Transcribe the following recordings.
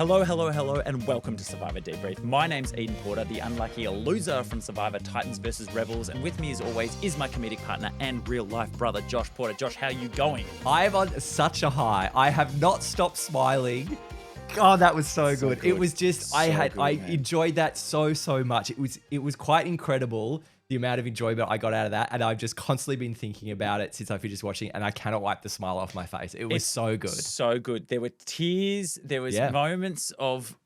Hello, hello, hello, and welcome to Survivor Debrief. My name's Eden Porter, the unlucky loser from Survivor Titans vs. Rebels, and with me as always is my comedic partner and real-life brother, Josh Porter. Josh, how are you going? I'm on such a high. I have not stopped smiling. God, that was so good. It was just, I enjoyed that so much. It was quite incredible, the amount of enjoyment I got out of that, and I've just constantly been thinking about it since I finished watching, and I cannot wipe the smile off my face. It's so good. So good. There were tears. There was moments of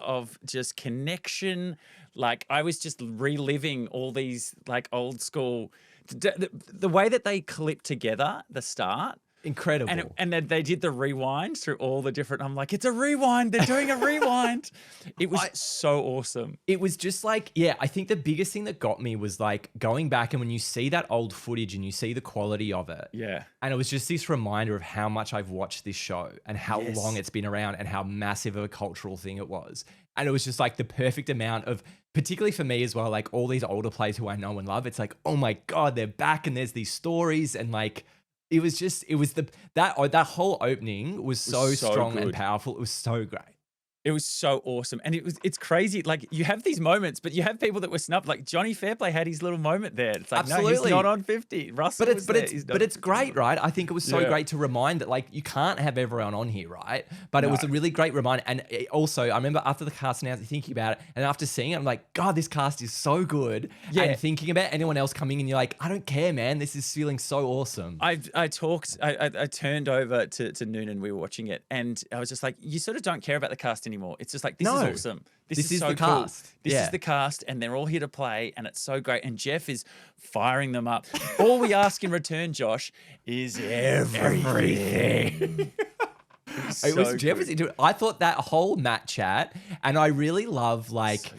just connection. Like I was just reliving all these like old school, the way that they clipped together the start. Incredible. And then they did the rewind through all the different, I'm like, it's a rewind. They're doing a rewind. It was so awesome. It was just like, I think the biggest thing that got me was like going back and when you see that old footage and you see the quality of it. Yeah. And it was just this reminder of how much I've watched this show and how long it's been around and how massive of a cultural thing it was. And it was just like the perfect amount of, particularly for me as well, like all these older players who I know and love, it's like, oh my God, they're back and there's these stories and like, that whole opening was so strong and powerful. It was so great. It was so awesome. And it's crazy. Like you have these moments, but you have people that were snubbed. Like Johnny Fairplay had his little moment there. It's like, no, he's not on 50. Russell but it's great, right? I think it was so great to remind that like you can't have everyone on here, right? But it was a really great reminder. And also, I remember after the cast announced, thinking about it, and after seeing it, I'm like, God, this cast is so good. Yeah. And thinking about anyone else coming in, you're like, I don't care, man. This is feeling so awesome. I turned over to Noonan, we were watching it, and I was just like, you sort of don't care about the cast anymore. It's just like, this is awesome. This is so the cool. cast. This is the cast, and they're all here to play, and it's so great. And Jeff is firing them up. All we ask in return, Josh, is everything. Jeff was into it. I thought that whole Matt chat, and I really love like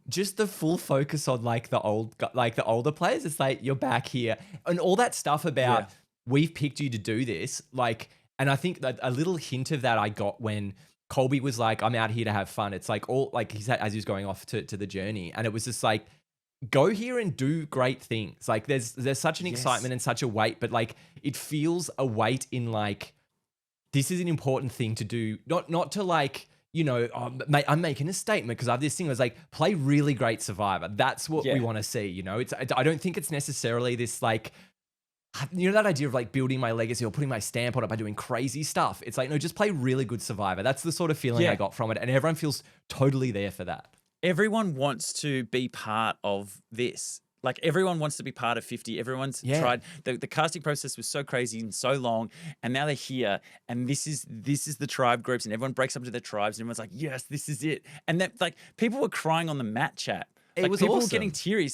just the full focus on like the older players. It's like, you're back here, and all that stuff about we've picked you to do this. Like, and I think that a little hint of that I got when Colby was like, I'm out here to have fun. It's like all like he said as he was going off to the journey, and it was just like, go here and do great things. Like there's such an excitement and such a weight, but like it feels a weight in like, this is an important thing to do. Not to like, you know, I'm making a statement because I have this thing was like, play really great Survivor. That's what we want to see. You know, I don't think it's necessarily this like, you know, that idea of like building my legacy or putting my stamp on it by doing crazy stuff. It's like, no, just play really good Survivor. That's the sort of feeling I got from it. And everyone feels totally there for that. Everyone wants to be part of this. Like everyone wants to be part of 50. Everyone's tried. The casting process was so crazy and so long, and now they're here. And this is the tribe groups, and everyone breaks up into their tribes, and everyone's like, yes, this is it. And that like people were crying on the Matt chat. Like, people were getting teary.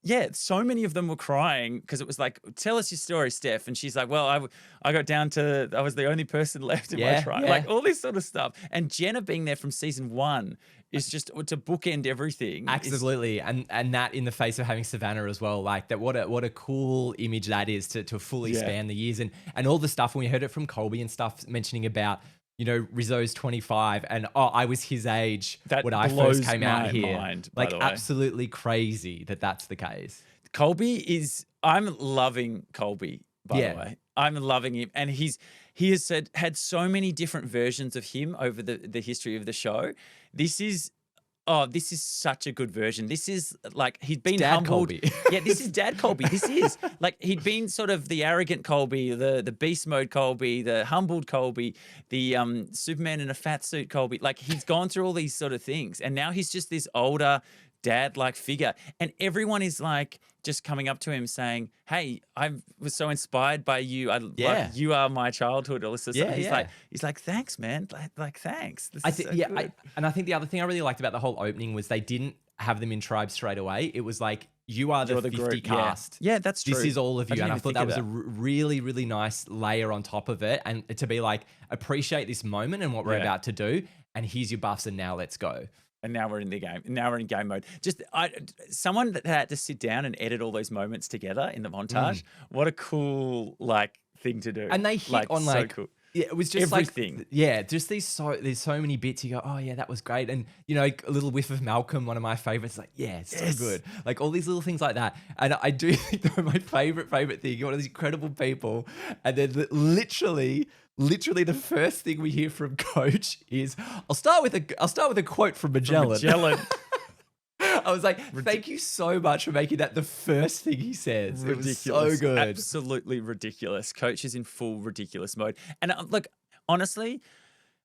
Yeah, so many of them were crying because it was like, tell us your story, Steph. And she's like, well, I got down to, I was the only person left in my tribe. Like all this sort of stuff. And Jenna being there from season 1 is just to bookend everything. Absolutely. And that in the face of having Savannah as well, like that, what a cool image that is to fully span the years. And all the stuff when we heard it from Colby and stuff mentioning about, you know, Rizzo's 25 and I was his age when I first came out here. Like absolutely crazy that's the case. I'm loving Colby, by the way. I'm loving him. And he has had so many different versions of him over the history of the show. This is such a good version. This is like, he'd been humbled. Colby. This is Dad Colby. This is like, he'd been sort of the arrogant Colby, the beast mode Colby, the humbled Colby, the Superman in a fat suit Colby. Like he's gone through all these sort of things. And now he's just this older dad-like figure. And everyone is like just coming up to him saying, hey, I was so inspired by you. Like, you are my childhood. Or he's like, thanks, man. Like thanks. I think the other thing I really liked about the whole opening was they didn't have them in tribes straight away. It was like, you are the 50 group cast. Yeah, that's true. This is all of you. And I thought that was a really, really nice layer on top of it. And to be like, appreciate this moment and what we're about to do. And here's your buffs and now let's go. And now we're in the game. Now we're in game mode. Someone that had to sit down and edit all those moments together in the montage. What a cool thing to do. And they hit on so cool. Yeah, it was just everything. Just there's so many bits. You go, oh yeah, that was great. And you know, a little whiff of Malcolm, one of my favorites. Like, it's so good. Like all these little things like that. And I do think they're my favorite thing. One of these incredible people, and then literally literally the first thing we hear from Coach is, I'll start with a quote from Magellan. I was like, thank you so much for making that the first thing he says. Ridiculous. It was so good. Absolutely ridiculous. Coach is in full ridiculous mode. And look, honestly,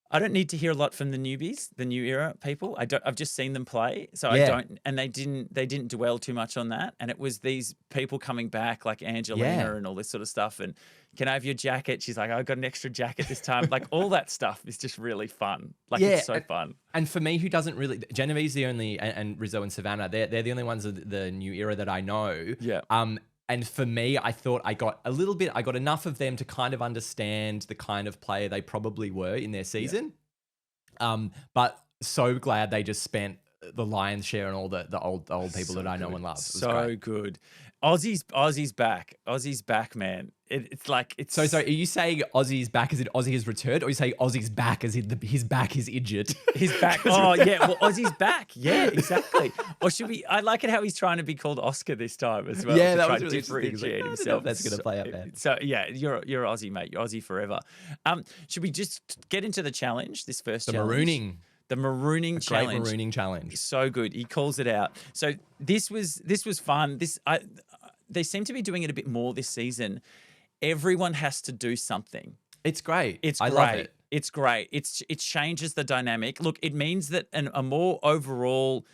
I don't need to hear a lot from the newbies, the new era people. I've just seen them play, so I don't. And they didn't dwell too much on that. And it was these people coming back like Angelina and all this sort of stuff. And can I have your jacket? She's like, I got an extra jacket this time. Like all that stuff is just really fun. Like it's so fun. And for me, who doesn't really, Genevieve's the only, and Rizzo and Savannah, they're the only ones of the new era that I know. Yeah. And for me, I thought I got enough of them to kind of understand the kind of player they probably were in their season. Yeah. But so glad they just spent the lion's share on all the old people that I know and love. So good. Aussie's back. Aussie's back, man. So are you saying Aussie's back as in Aussie has returned, or are you saying Aussie's back as in his back is injured? His back. Oh yeah. Well, Aussie's back. Yeah, exactly. Or should we? I like it how he's trying to be called Oscar this time as well. Yeah, that was really interesting. Himself. That's going to play out, man. So yeah, you're Aussie, mate. You're Aussie forever. Should we just get into the challenge? This first challenge? The marooning challenge. Great marooning challenge. So good. He calls it out. So this was fun. They seem to be doing it a bit more this season. Everyone has to do something. It's great. I love it. It's great. It changes the dynamic. Look, it means that a more overall,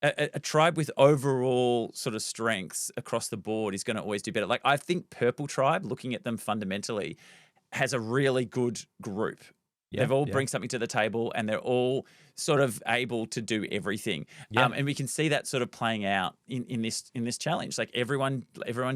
a tribe with overall sort of strengths across the board is going to always do better. Like I think Purple Tribe, looking at them fundamentally, has a really good group. Yeah, they've all bring something to the table, and they're all sort of able to do everything. Yeah. And we can see that sort of playing out in this challenge. Like everyone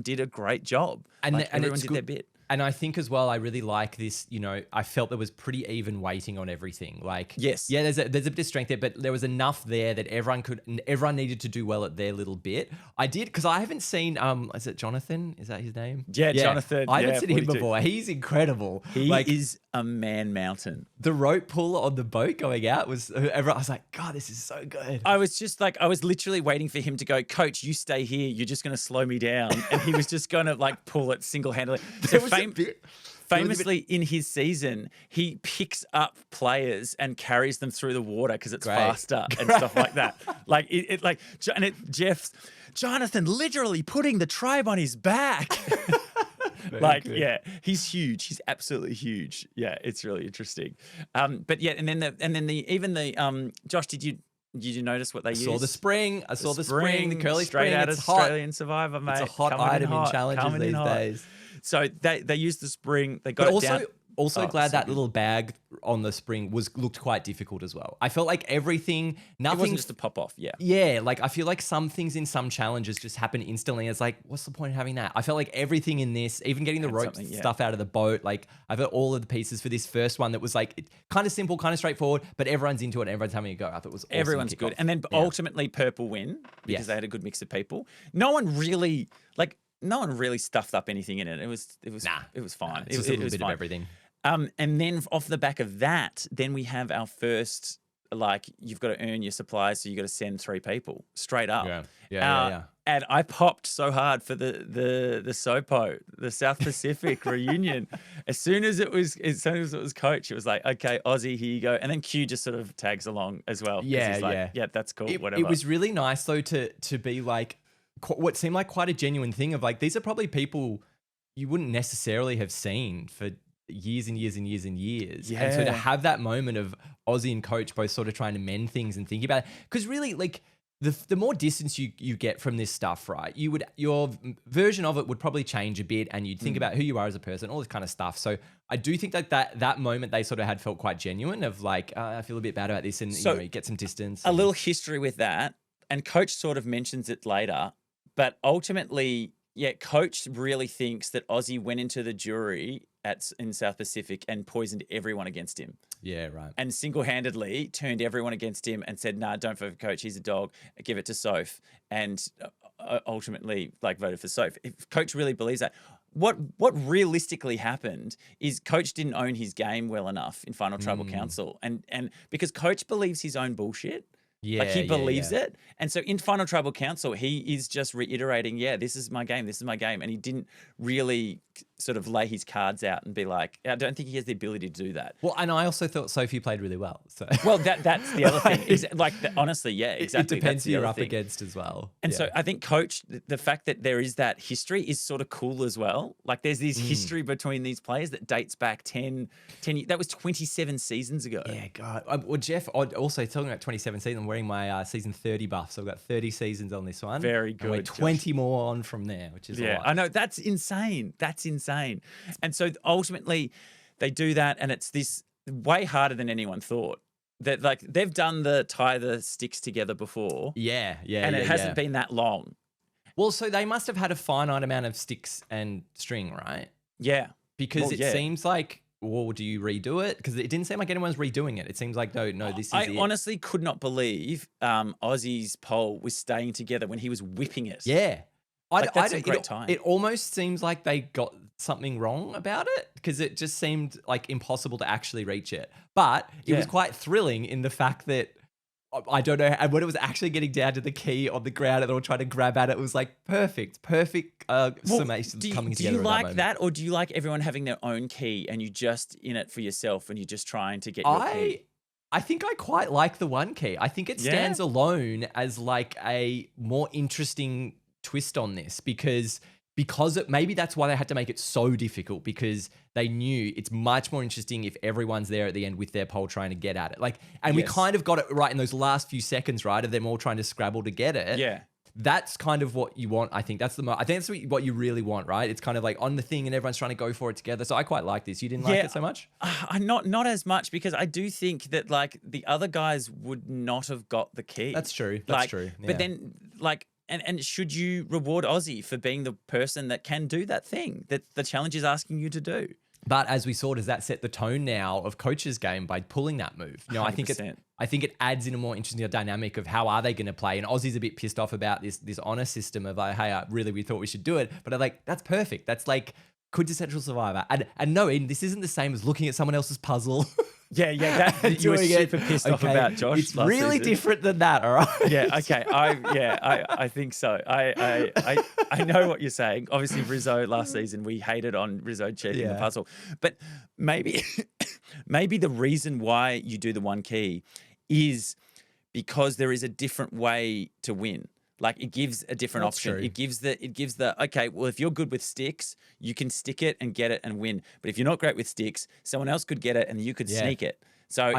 did a great job, and everyone did their bit. And I think as well, I really like this, I felt there was pretty even weighting on everything. Like, yes. Yeah, there's a bit of strength there, but there was enough there that everyone needed to do well at their little bit. I did, because I haven't seen, is it Jonathan? Is that his name? Yeah. Jonathan. I haven't seen him before. He's incredible. He is a man mountain. The rope pull on the boat going out was, I was like, God, this is so good. I was literally waiting for him to go, Coach, you stay here. You're just going to slow me down. And he was just going to like pull it single-handedly. Famously, in his season, he picks up players and carries them through the water because it's faster and stuff like that. Like Jonathan literally putting the tribe on his back. He's huge. He's absolutely huge. Yeah, it's really interesting. But yeah, and then Josh, did you notice what they used? I saw the spring. The curly straight spring. out of Australian Survivor, mate. It's a hot item in challenges these days. So they used the spring. They got it down. Also glad that little bag on the spring looked quite difficult as well. I felt like nothing. It wasn't just a pop off. Yeah. Yeah. Like I feel like some things in some challenges just happen instantly. It's like, what's the point of having that? I felt like everything in this, even getting the rope stuff out of the boat, like I've got all of the pieces for this first one that was like kind of simple, kind of straightforward, but everyone's into it and everyone's having a go. I thought it was awesome. Everyone's good. And then ultimately Purple win because they had a good mix of people. No one really stuffed up anything in it. It was fine. It's just a little bit of everything. And then off the back of that, then we have our first, like, you've got to earn your supplies, so you've got to send 3 people straight up. Yeah. And I popped so hard for the SOPO, the South Pacific reunion. As soon as it was Coach, it was like, okay, Aussie, here you go. And then Q just sort of tags along as well. Yeah, that's cool, whatever. It was really nice, though, to be like, what seemed like quite a genuine thing of like, these are probably people you wouldn't necessarily have seen for years and years and years and years. Yeah. And so to have that moment of Aussie and Coach both sort of trying to mend things and thinking about it, because really, like, the more distance you get from this stuff, right, your version of it would probably change a bit, and you'd think about who you are as a person, all this kind of stuff. So I do think that moment they sort of had felt quite genuine of like, I feel a bit bad about this, and you get some distance. A little history with that, and Coach sort of mentions it later, but ultimately, Coach really thinks that Aussie went into the jury in South Pacific and poisoned everyone against him. Yeah, right. And single-handedly turned everyone against him and said, nah, don't vote for Coach. He's a dog. Give it to Soph. And ultimately, voted for Soph. If Coach really believes that, what realistically happened is Coach didn't own his game well enough in Final Tribal Council. And because Coach believes his own bullshit. Yeah, he believes it. And so in Final Tribal Council, he is just reiterating, this is my game. This is my game. And he didn't really sort of lay his cards out and be like, I don't think he has the ability to do that. Well, and I also thought Sophie played really well. So well, that's the other thing. Honestly, yeah, exactly. It depends who you're up against as well. And so I think coach, the fact that there is that history is sort of cool as well. Like there's this history between these players that dates back 10 that was 27 seasons ago. Yeah, God. Well, Jeff, also talking about 27 seasons, I'm wearing my season 30 buff. So I've got 30 seasons on this one. Very good. And 20 more on from there, which is a lot. I know. That's insane. That's insane. And so ultimately they do that, and it's this way harder than anyone thought. That like they've done the tie the sticks together before. Yeah. And it hasn't been that long. Well, so they must have had a finite amount of sticks and string, right? Yeah. Because it seems like, well, do you redo it? Because it didn't seem like anyone's redoing it. It seems like, no, this is I honestly could not believe Aussie's pole was staying together when he was whipping it. Yeah. That's a great time. It almost seems like they got something wrong about it because it just seemed like impossible to actually reach it. But it was quite thrilling in the fact that I don't know. And when it was actually getting down to the key on the ground and they were trying to grab at it, it was like perfect summation coming together. Do you like that, or do you like everyone having their own key and you just in it for yourself and you're just trying to get your key? I think I quite like the one key. I think it stands alone as like a more interesting twist on this because maybe that's why they had to make it so difficult, because they knew it's much more interesting if everyone's there at the end with their pole trying to get at it. Like, and we kind of got it right in those last few seconds, right, of them all trying to scrabble to get it. Yeah. That's kind of what you want. I think that's what you really want, right? It's kind of like on the thing and everyone's trying to go for it together. So I quite like this. You didn't like it so much? Not as much, because I do think that like the other guys would not have got the key. That's true. That's true. Yeah. But then like, and should you reward Aussie for being the person that can do that thing that the challenge is asking you to do? But as we saw, does that set the tone now of coach's game by pulling that move? You know, 100%. I think it adds in a more interesting dynamic of how are they going to play. And Aussie's a bit pissed off about this honor system of like, hey, we thought we should do it. But I'm like, that's perfect. That's like quintessential Survivor. And no, Eden, this isn't the same as looking at someone else's puzzle. Yeah, that you were super pissed off about, Josh. It's really different than that, all right? Yeah, okay. I think so. I know what you're saying. Obviously, Rizzo last season, we hated on Rizzo checking the puzzle. But maybe the reason why you do the one key is because there is a different way to win. Like it gives a different option. True. It gives the okay, well, if you're good with sticks, you can stick it and get it and win. But if you're not great with sticks, someone else could get it and you could sneak it. So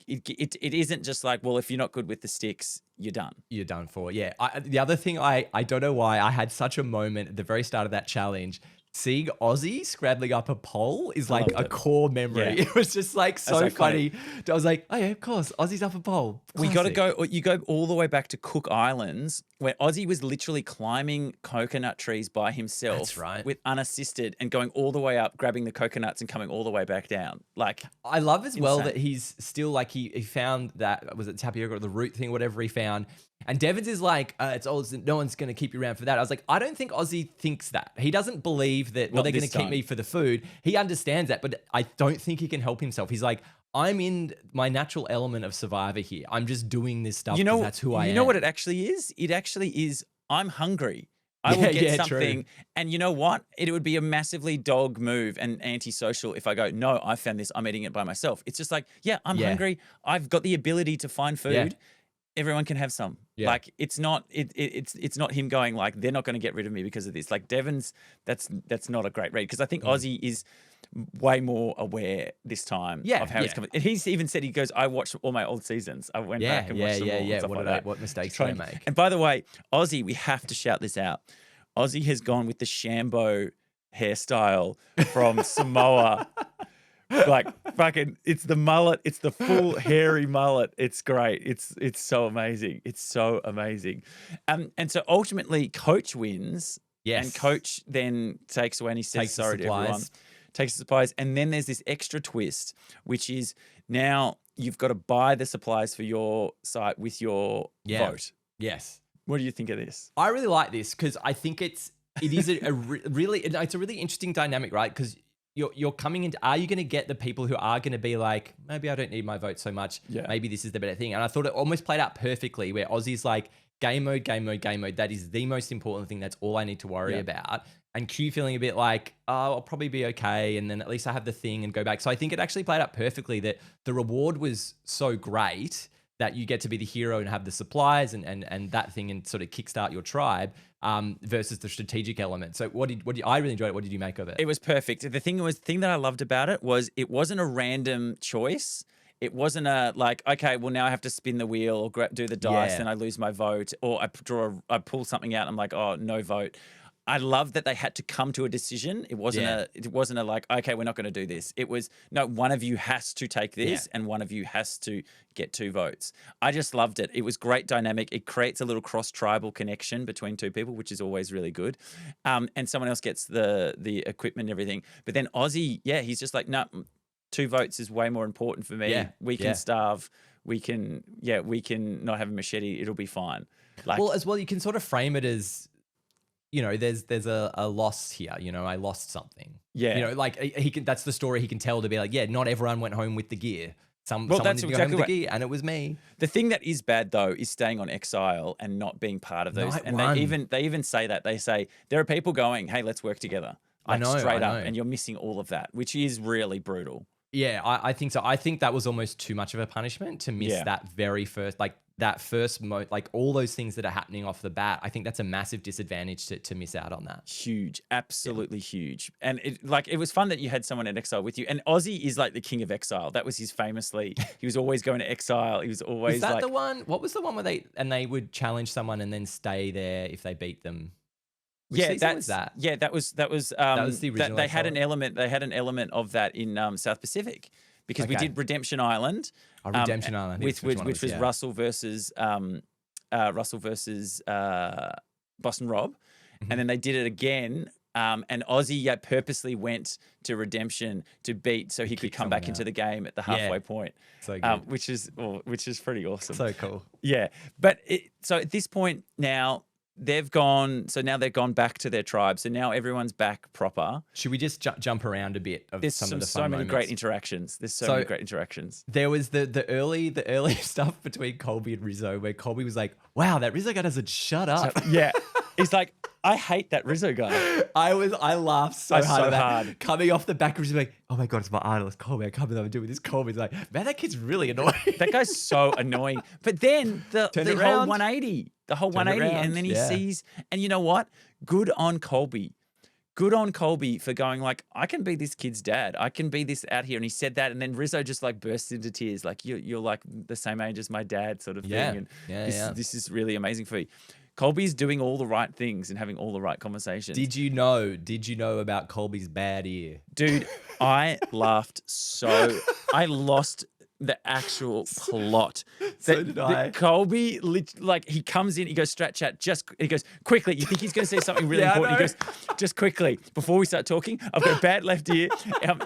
it isn't just like, well, if you're not good with the sticks, you're done. You're done for. Yeah. The other thing, I don't know why I had such a moment at the very start of that challenge. Seeing Aussie scrabbling up a pole is like a core memory. Yeah. It was just like so funny. I was like, oh yeah, of course, Aussie's up a pole. Classic. You go all the way back to Cook Islands, where Aussie was literally climbing coconut trees by himself. That's right. With unassisted and going all the way up, grabbing the coconuts and coming all the way back down. Like, I love as well that he's still like, he found that, was it tapioca or the root thing, whatever he found. And Devons is like, it's old, no one's going to keep you around for that. I was like, I don't think Aussie thinks that. He doesn't believe that, well, they're going to keep me for the food. He understands that, but I don't think he can help himself. He's like, I'm in my natural element of Survivor here. I'm just doing this stuff because that's who I am. You know what it actually is? It actually is, I'm hungry. I will get something. True. And you know what? It would be a massively dog move and antisocial if I go, no, I found this. I'm eating it by myself. It's just like, I'm hungry. I've got the ability to find food. Yeah. Everyone can have some. Yeah. Like it's not him going like, they're not going to get rid of me because of this. Like Devon's, that's not a great read, because I think Aussie is way more aware this time of how he's coming. And he's even said, he goes, I watched all my old seasons. I went back and watched them all and stuff like that. What mistakes did I make? And by the way, Aussie, we have to shout this out. Aussie has gone with the Shambo hairstyle from Samoa. Like fucking, it's the mullet. It's the full hairy mullet. It's great. It's so amazing. It's so amazing. And so ultimately, Coach wins. Yes. And Coach then takes away and he says sorry to everyone. Takes the supplies. And then there's this extra twist, which is now you've got to buy the supplies for your site with your vote. Yes. What do you think of this? I really like this because I think it is a really interesting dynamic, right? Because you're coming into, are you going to get the people who are going to be like, maybe I don't need my vote so much. Yeah. Maybe this is the better thing. And I thought it almost played out perfectly where Aussie's like, game mode, game mode, game mode. That is the most important thing. That's all I need to worry about. And Q feeling a bit like, oh, I'll probably be okay. And then at least I have the thing and go back. So I think it actually played out perfectly that the reward was so great that you get to be the hero and have the supplies and that thing and sort of kickstart your tribe versus the strategic element. So I really enjoyed it. What did you make of it? It was perfect. The thing that I loved about it was it wasn't a random choice. It wasn't a like, okay, well now I have to spin the wheel or do the dice and I lose my vote, or I pull something out and I'm like, oh, no vote. I love that they had to come to a decision. It wasn't a like, okay, we're not going to do this. It was, no, one of you has to take this and one of you has to get 2 votes. I just loved it. It was great dynamic. It creates a little cross-tribal connection between 2 people, which is always really good. And someone else gets the equipment and everything. But then Aussie, he's just like, no, 2 votes is way more important for me. We can starve. We can not have a machete. It'll be fine. Like, well, as well, you can sort of frame it as, you know, there's a loss here. You know, I lost something. Yeah. You know, like he can. That's the story he can tell to be like, yeah, not everyone went home with the gear. Someone didn't go home with the gear, and it was me. The thing that is bad though is staying on exile and not being part of those. They even say that. They say there are people going, hey, let's work together. Like, I know, straight up, and you're missing all of that, which is really brutal. Yeah, I think so. I think that was almost too much of a punishment to miss that very first, like all those things that are happening off the bat. I think that's a massive disadvantage to miss out on that. Huge, absolutely huge. And it was fun that you had someone in exile with you. And Aussie is like the king of exile. That was his famously. He was always going to exile. He was always. Is that the one? What was the one where they would challenge someone and then stay there if they beat them? Which was that? Yeah, that was that was the original. They had an element of that in South Pacific because we did Redemption Island. Redemption Island, which was Russell versus Boston Rob, and then they did it again. And Aussie good purposely went to Redemption to beat so he could come back into the game at the halfway point. So good. Which is pretty awesome. So cool. Yeah, but so at this point now. They've gone back to their tribe. So now everyone's back proper. Should we just jump around a bit of some of the fun moments? Great interactions. There's so many great interactions. There was the early stuff between Colby and Rizzo where Colby was like, wow, that Rizzo guy doesn't shut up. Yeah. He's like, I hate that Rizzo guy. I laughed so hard at that. Coming off the back of Rizzo, like, oh my God, it's my idol. It's Colby. I can't believe I'm doing this. Colby's like, man, that kid's really annoying. That guy's so annoying. But then the whole 180. The whole 180, and then he sees, and you know what? Good on Colby. Good on Colby for going like, I can be this kid's dad. I can be this out here. And he said that, and then Rizzo just like burst into tears, like you're like the same age as my dad, sort of thing. And this is really amazing for you. Colby's doing all the right things and having all the right conversations. Did you know about Colby's bad ear? Dude, I laughed I lost the actual plot. So did I. Colby, he comes in, he goes, Strat Chat, he goes, quickly, you think he's going to say something really important? He goes, just quickly, before we start talking, I've got a bad left ear.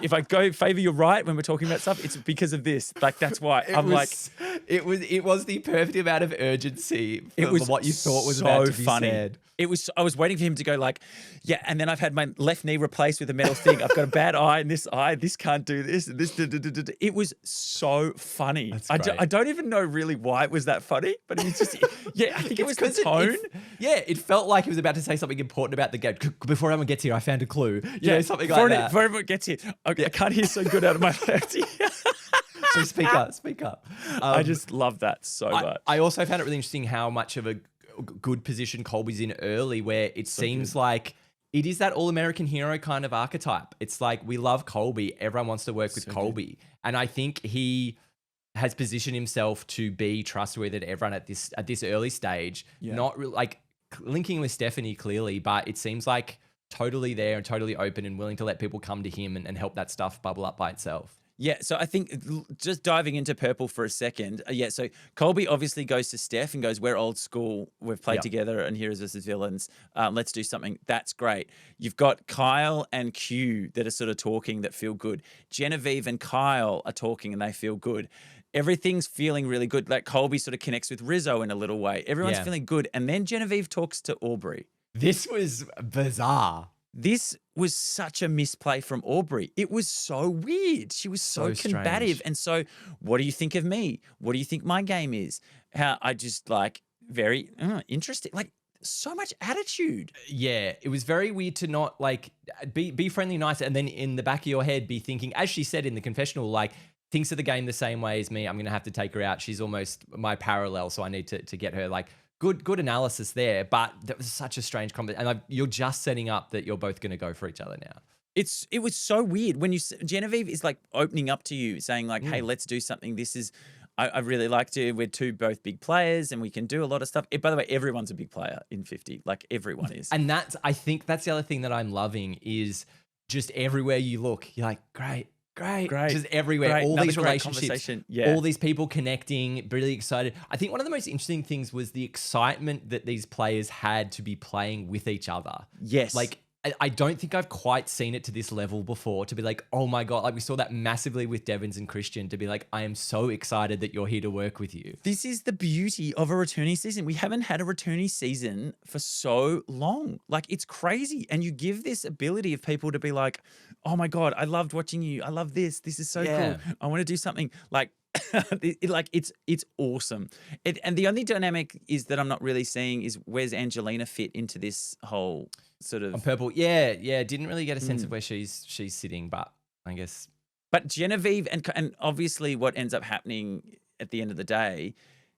If I go favor your right when we're talking about stuff, it's because of this. Like, that's why. It was the perfect amount of urgency for what you thought was about to be said. I was waiting for him to go like, yeah, and then I've had my left knee replaced with a metal thing. I've got a bad eye in this eye. This can't do this. It was so funny. I don't even know really why it was that funny, but it was just, I think it was the tone. It felt like he was about to say something important about the game. Before everyone gets here, I found a clue. You know, something like that. Before everyone gets here, I can't hear so good out of my left ear. So speak up. I just love that so much. I also found it really interesting how much of a good position Colby's in early, where it seems like it is that all-American hero kind of archetype. It's like, we love Colby. Everyone wants to work with Colby. Good. And I think he has positioned himself to be trustworthy to everyone at this early stage. Yeah. Not really, like linking with Stephanie clearly, but it seems like totally there and totally open and willing to let people come to him and help that stuff bubble up by itself. Yeah, so I think just diving into purple for a second. So Colby obviously goes to Steph and goes, we're old school. We've played together and heroes versus villains. Let's do something. That's great. You've got Kyle and Q that are sort of talking that feel good. Genevieve and Kyle are talking and they feel good. Everything's feeling really good. Like Colby sort of connects with Rizzo in a little way. Everyone's feeling good. And then Genevieve talks to Aubrey. This was bizarre. This was such a misplay from Aubrey. It was so weird. She was so combative. Strange. And so, what do you think of me? What do you think my game is? How I just like very interesting. Like so much attitude. Yeah, it was very weird to not like be friendly, nice, and then in the back of your head be thinking, as she said in the confessional, like thinks of the game the same way as me. I'm gonna have to take her out. She's almost my parallel, so I need to get her. Like good analysis there, but that was such a strange comment. And you're just setting up that you're both gonna go for each other now. It was so weird when Genevieve is like opening up to you, saying like, "Hey, let's do something. This is." I really like to. We're both big players, and we can do a lot of stuff. By the way, everyone's a big player in 50. Like everyone is. And I think that's the other thing that I'm loving is just everywhere you look, you're like, great. Just everywhere, all Another these great relationships, all these people connecting, really excited. I think one of the most interesting things was the excitement that these players had to be playing with each other. Yes. Like, I don't think I've quite seen it to this level before, to be like, oh my God, like we saw that massively with Devins and Christian, to be like, I am so excited that you're here to work with you. This is the beauty of a returnee season. We haven't had a returnee season for so long. Like, it's crazy. And you give this ability of people to be like, oh my God, I loved watching you. I love this. This is so cool. I want to do something. Like, it's awesome. And the only dynamic is that I'm not really seeing is where's Angelina fit into this whole sort of on purple. Yeah. Didn't really get a sense of where she's sitting, but I guess. But Genevieve and obviously what ends up happening at the end of the day,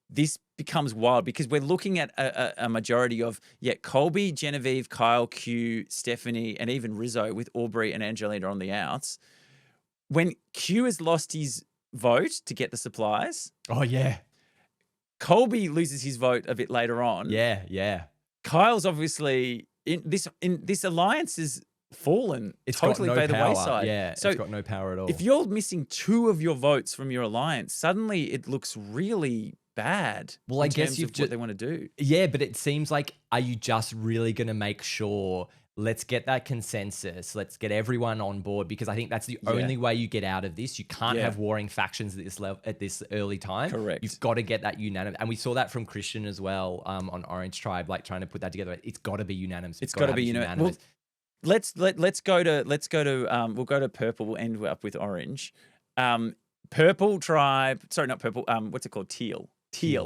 this becomes wild because we're looking at a majority of Colby, Genevieve, Kyle, Q, Stephanie, and even Rizzo with Aubrey and Angelina on the outs. When Q has lost his vote to get the supplies. Oh yeah. Colby loses his vote a bit later on. Yeah. Kyle's obviously in this alliance is fallen. It's totally by the wayside. Yeah, so it's got no power at all. If you're missing 2 of your votes from your alliance, suddenly it looks really bad. Well, I guess you've what they want to do. Yeah, but it seems like, are you just really going to make sure? Let's get that consensus. Let's get everyone on board, because I think that's the only way you get out of this. You can't have warring factions at this level at this early time. Correct. You've got to get that unanimous, and we saw that from Christian as well on Orange Tribe, like trying to put that together. It's got to be unanimous. It's got to be unanimous. Well, let's go to we'll go to purple. We'll end up with orange. Purple tribe. Sorry, not purple. What's it called? Teal.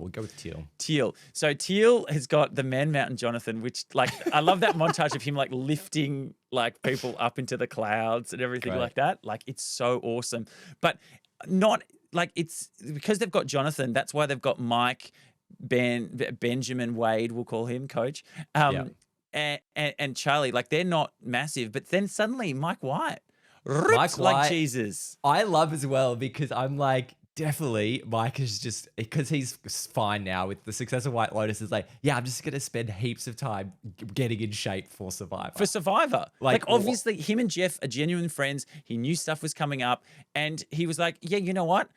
We'll go with Teal. So Teal has got the Man Mountain Jonathan, which like I love that montage of him like lifting like people up into the clouds and everything like that. Like it's so awesome. But not like it's because they've got Jonathan, that's why they've got Mike, Benjamin Wade, we'll call him coach. And Charlie, like they're not massive, but then suddenly Mike White rips like Jesus. I love as well because I'm like, definitely, Mike is just, because he's fine now with the success of White Lotus, is like, I'm just going to spend heaps of time getting in shape for Survivor. Like obviously, him and Jeff are genuine friends. He knew stuff was coming up, and he was like, you know what?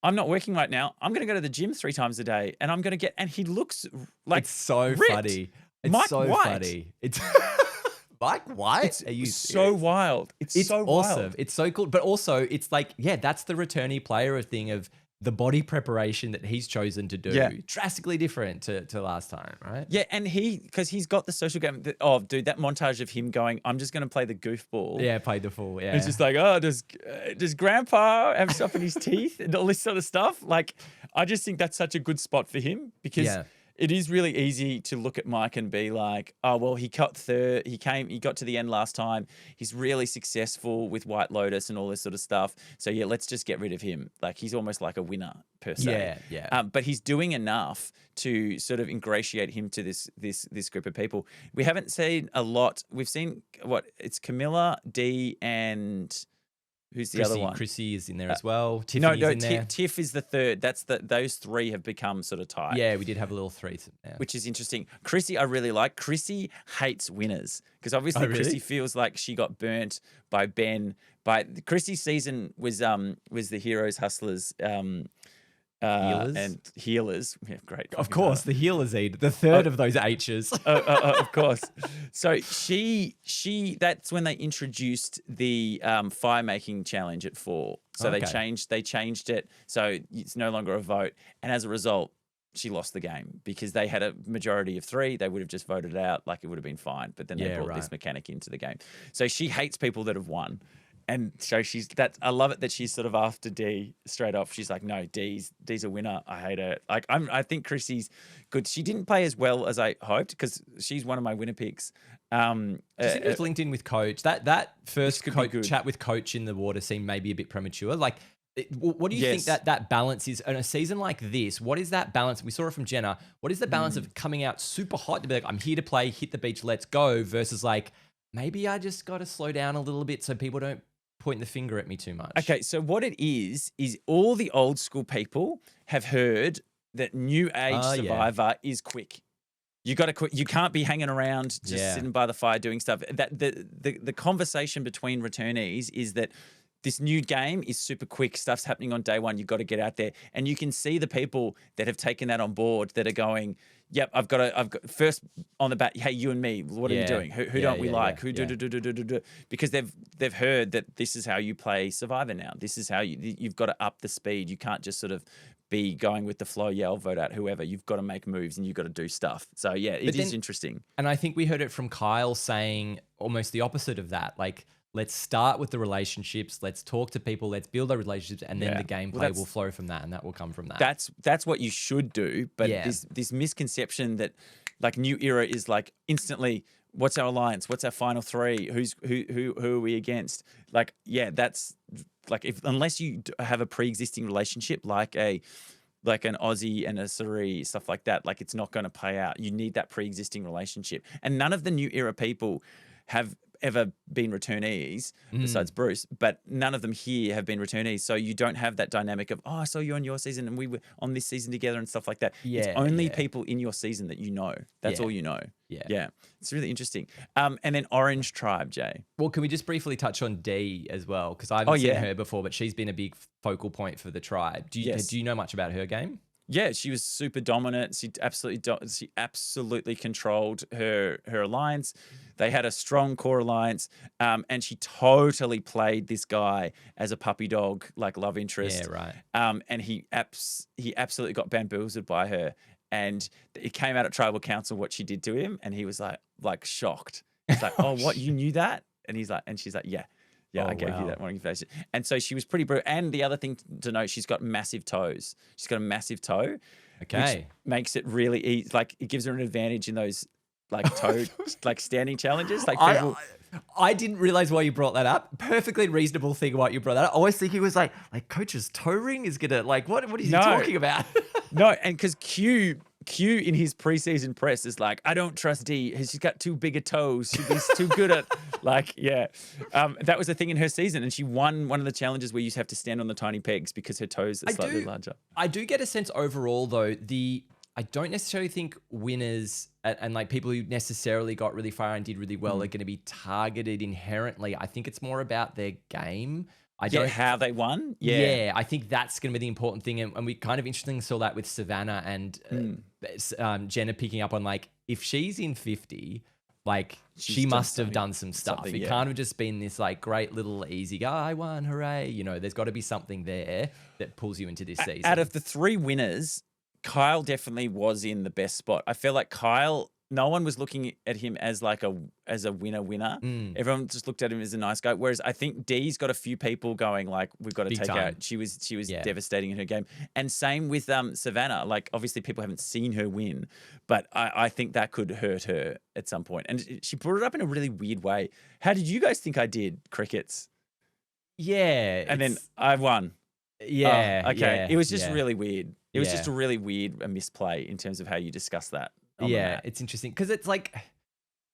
I'm not working right now. I'm going to go to the gym 3 times a day, and I'm going to get, and he looks like it's so ripped. Funny. It's Mike so White. Funny. It's Mike White? Are you so wild. It's so awesome. wild. It's so cool. But also, it's like, that's the returnee player thing of the body preparation that he's chosen to do. Yeah. Drastically different to last time, right? Yeah, and because he's got the social game. Dude, that montage of him going, I'm just going to play the goofball. Yeah, play the fool. Yeah. It's just like, does Grandpa have stuff in his teeth and all this sort of stuff? Like, I just think that's such a good spot for him because it is really easy to look at Mike and be like, oh, well, he got third. He got to the end last time. He's really successful with White Lotus and all this sort of stuff. So let's just get rid of him. Like he's almost like a winner per se. Yeah. But he's doing enough to sort of ingratiate him to this group of people. We haven't seen a lot. We've seen it's Camilla, Dee, and who's the other one? Chrissy is in there as well. Tiffany's in there. Tiff is the third. Those 3 have become sort of tied. Yeah, we did have a little threesome there. Which is interesting. Chrissy, I really like. Chrissy hates winners because obviously Chrissy feels like she got burnt by Ben. Chrissy's season was the Heroes, Hustlers, Healers? and Healers. Yeah, great. Of course, the Healers Eid, the third of those H's. Of course. So she that's when they introduced the fire making challenge at 4. So they changed it. So it's no longer a vote. And as a result, she lost the game because they had a majority of 3. They would have just voted it out, like it would have been fine. But then they brought this mechanic into the game. So she hates people that have won. And so I love it that she's sort of after D straight off. She's like, no, D's a winner. I hate her. Like, I think Chrissy's good. She didn't play as well as I hoped because she's one of my winner picks. It was linked in with Coach. That first chat with Coach in the water seemed maybe a bit premature. Like, what do you think that balance is in a season like this? What is that balance? We saw it from Jenna. What is the balance of coming out super hot to be like, I'm here to play, hit the beach, let's go, versus like, maybe I just got to slow down a little bit so people don't point the finger at me too much. Okay, so what it is all the old school people have heard that new age Survivor is quick. You got to quit. You can't be hanging around just sitting by the fire doing stuff. That the conversation between returnees is that this new game is super quick. Stuff's happening on day one. You've got to get out there, and you can see the people that have taken that on board that are going, yep, I've got first on the bat. Hey, you and me, what are you doing? Who don't we like? Who do? Because they've heard that this is how you play Survivor now. This is how you've got to up the speed. You can't just sort of be going with the flow. Yeah, I'll vote out whoever. You've got to make moves and you've got to do stuff. So yeah, it is interesting. And I think we heard it from Kyle saying almost the opposite of that. Like, let's start with the relationships. Let's talk to people. Let's build our relationships, and then the gameplay will flow from that, and that will come from that. That's what you should do. But this misconception that like new era is like instantly, what's our alliance? What's our final 3? Who are we against? Like, that's like unless you have a pre-existing relationship like an Aussie and a Surrey, stuff like that, like it's not going to play out. You need that pre-existing relationship, and none of the new era people have ever been returnees besides Bruce, but none of them here have been returnees. So you don't have that dynamic of, I saw you on your season and we were on this season together and stuff like that. It's only people in your season that you know. That's all you know. Yeah. It's really interesting. And then Orange Tribe, Jay. Well, can we just briefly touch on D as well? Because I haven't seen her before, but she's been a big focal point for the tribe. Do you know much about her game? Yeah, she was super dominant. She absolutely controlled her alliance. They had a strong core alliance, and she totally played this guy as a puppy dog, like love interest. Yeah, right. And he absolutely got bamboozled by her. And it came out at Tribal Council what she did to him, and he was like shocked. He's like, "Oh, what? You knew that?" And she's like, "Yeah." Yeah, I gave you that one. And so she was pretty brutal. And the other thing to note, she's got massive toes. She's got a massive toe. Okay. Which makes it really easy. Like, it gives her an advantage in those, like, toe, like, standing challenges. Like, people... I didn't realize why you brought that up. Perfectly reasonable thing why you brought that up. I always think he was like Coach's toe ring is going to, like, what is he talking about? No, and because Q in his preseason press is like, I don't trust D. She's got too big a toes. She's too good at, like, that was the thing in her season. And she won one of the challenges where you have to stand on the tiny pegs because her toes are slightly larger. I do get a sense overall, though, I don't necessarily think winners and like people who necessarily got really far and did really well are going to be targeted inherently. I think it's more about their game. How they won. Yeah, I think that's going to be the important thing. And we kind of interestingly saw that with Savannah and Jenna picking up on, like, if she's in 50, like, she must have done some stuff. It can't have just been this, like, great little easy go, I won, hooray. You know, there's got to be something there that pulls you into this season. Out of the 3 winners, Kyle definitely was in the best spot. I feel like Kyle, no one was looking at him as like a winner. Everyone just looked at him as a nice guy. Whereas I think Dee's got a few people going like, we've got to take out. She was devastating in her game. And same with Savannah. Like, obviously people haven't seen her win, but I think that could hurt her at some point. And she brought it up in a really weird way. How did you guys think I did, Crickets? Yeah. And then I won. Yeah. Okay. Yeah, it was just really weird. It was just a really weird misplay in terms of how you discuss that. It's interesting because it's like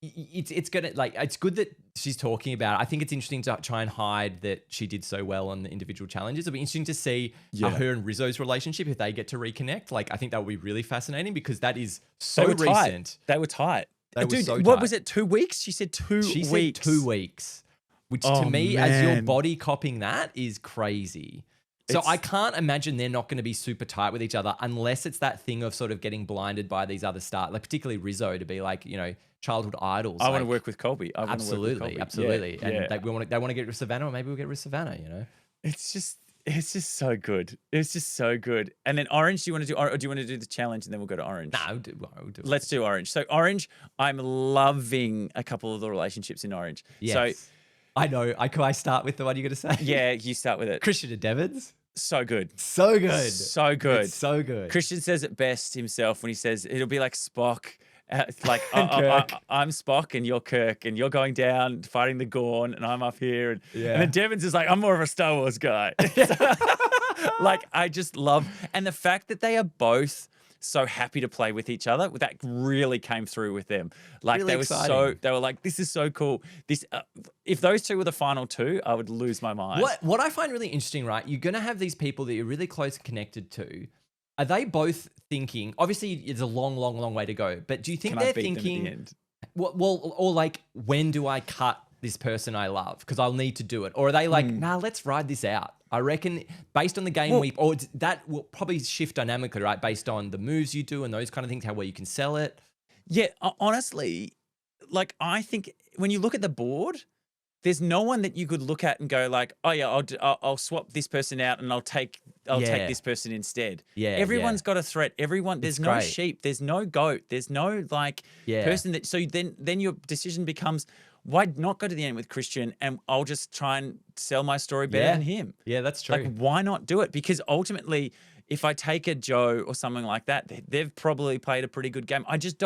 it's gonna, like, it's good that she's talking about it. I think it's interesting to try and hide that she did so well on the individual challenges. It'll be interesting to see her and Rizzo's relationship, if they get to reconnect. Like, I think that would be really fascinating because that is so recent. They were tight. Dude, what was it? 2 weeks? She said 2 weeks. She said 2 weeks, which to me, as your body copying that, is crazy. So I can't imagine they're not going to be super tight with each other unless it's that thing of sort of getting blinded by these other stars, like particularly Rizzo, to be like, you know, childhood idols. I want to work with Colby. Absolutely. And they want to get rid of Savannah, or maybe we'll get rid of Savannah, you know? It's just, It's just so good. It's just so good. And then Orange, do you want to do, or do you want to do the challenge and then we'll go to Orange? No, I'll do it. Let's do Orange. So Orange, I'm loving a couple of the relationships in Orange. Yes. So I know. Can I start with the one you're going to say? yeah, you start with it. Christian and Devons. So good. So good. So good. It's so good. Christian says it best himself when he says it'll be like Spock. Like I'm Spock and you're Kirk and you're going down fighting the Gorn and I'm up here and then Devons is like, I'm more of a Star Wars guy. Like I just love, and the fact that they are both so happy to play with each other, that really came through with them. Like really they were like, this is so cool. This if those two were the final two, I would lose my mind. What I find really interesting, right? You're gonna have these people that you're really close and connected to. Are they both thinking? Obviously, it's a long way to go. But do you think they're thinking? Well, or like, when do I cut this person I love? Because I'll need to do it. Or are they like, nah, let's ride this out? I reckon based on the game that will probably shift dynamically, right? Based on the moves you do and those kind of things, how well you can sell it. Yeah, honestly, like I think when you look at the board, there's no one that you could look at and go like, oh yeah, I'll swap this person out and I'll take this person instead. Yeah, everyone's got a threat. There's no sheep, there's no goat, there's no like person that. So then your decision becomes, why not go to the end with Christian and I'll just try and sell my story better than him? Yeah, that's true. Like, why not do it? Because ultimately, if I take a Joe or something like that, they've probably played a pretty good game. I just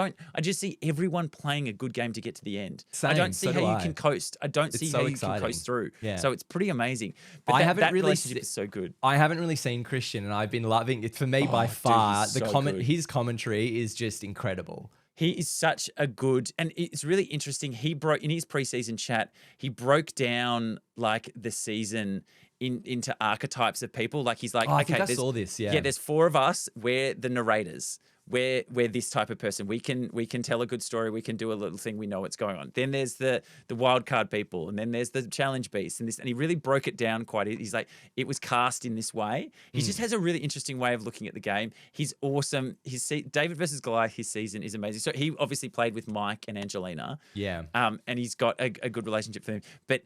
see everyone playing a good game to get to the end. Same, I don't see how you can coast. I don't see how you can coast through. Yeah. So it's pretty amazing. But that relationship is so good. I haven't really seen Christian, and I've been loving it. For me, by far, his commentary is just incredible. He is such a good, and it's really interesting. He broke in his preseason chat. He broke down like the season into archetypes of people. Like he's like, I think I saw this. Yeah, there's four of us. We're the narrators. We're this type of person. We can tell a good story. We can do a little thing. We know what's going on. Then there's the wild card people, and then there's the challenge beasts, and he really broke it down quite. He's like, it was cast in this way. He just has a really interesting way of looking at the game. He's awesome. David versus Goliath, his season is amazing. So he obviously played with Mike and Angelina. Yeah. And he's got a good relationship for them. But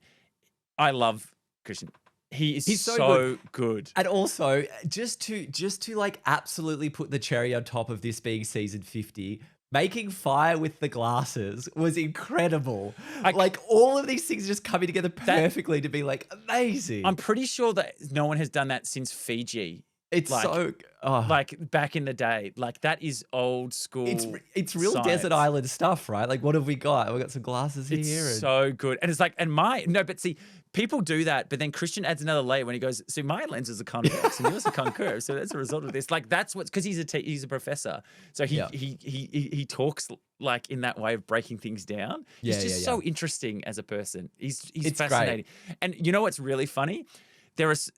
I love Christian. He's so good. And also, just to like absolutely put the cherry on top of this being season 50, making fire with the glasses was incredible. Like all of these things just coming together perfectly to be like amazing. I'm pretty sure that no one has done that since Fiji. It's like back in the day. Like that is old school. It's real science. desert island stuff, right? Like what have we got? We got some glasses here. It's so good. And it's like, but see, people do that, but then Christian adds another layer when he goes, so my lenses are convex and yours are concurve. So as a result of this, like that's what's because he's a professor. So he talks like in that way of breaking things down. He's just so interesting as a person. He's fascinating. Great. And you know what's really funny?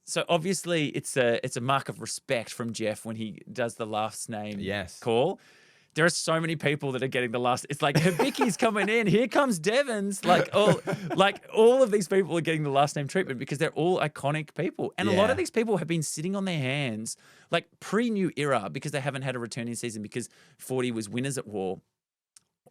So obviously it's a mark of respect from Jeff when he does the last name call. There are so many people that are getting the last. It's like Habicki's coming in. Here comes Devons. Like all of these people are getting the last name treatment because they're all iconic people. And a lot of these people have been sitting on their hands like pre-new era because they haven't had a returning season because 40 was winners at war.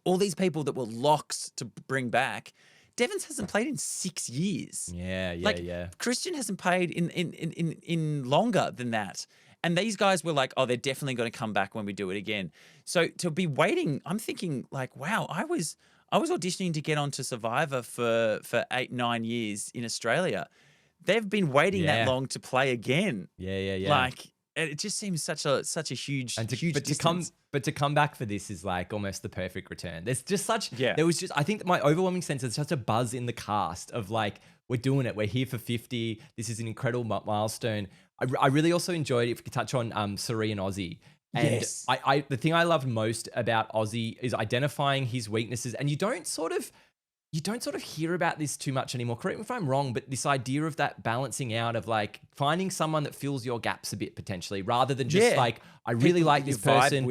All these people that were locks to bring back. Devons hasn't played in 6 years. Yeah. Christian hasn't played in longer than that. And these guys were like, oh, they're definitely going to come back when we do it again. So to be waiting, I'm thinking like, wow, I was auditioning to get onto Survivor for 8-9 years in Australia. They've been waiting that long to play again. Yeah. Like it just seems such a huge distance. But to come back for this is like almost the perfect return. There's just such, there was just, I think my overwhelming sense is such a buzz in the cast of like, we're doing it. We're here for 50. This is an incredible milestone. I really also enjoyed, if we could touch on Suri and Ozzy. And the thing I loved most about Ozzy is identifying his weaknesses. And you don't sort of hear about this too much anymore. Correct me if I'm wrong, but this idea of that balancing out of like finding someone that fills your gaps a bit potentially, rather than just like, I really like this person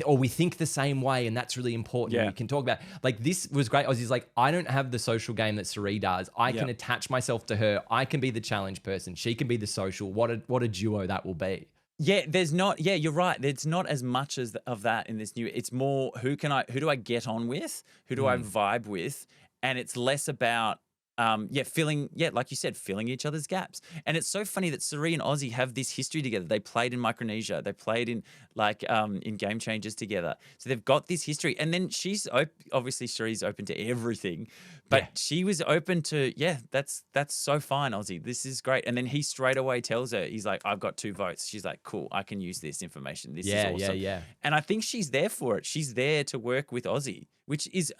or we think the same way, and that's really important. We can talk about like this was great. Ozzy's like, I don't have the social game that Suri does. I can attach myself to her. I can be the challenge person. She can be the social. What a duo that will be. Yeah, there's not. Yeah, you're right. There's not as much of that in this new. It's more who do I get on with? Who do I vibe with? And it's less about like you said, filling each other's gaps. And it's so funny that Suri and Ozzy have this history together. They played in Micronesia. They played in in Game Changers together. So they've got this history. And then obviously Suri's open to everything, but she was open to, that's so fine, Ozzy. This is great. And then he straight away tells her, he's like, I've got 2 votes. She's like, cool, I can use this information. This is awesome. Yeah. And I think she's there for it. She's there to work with Ozzy, which is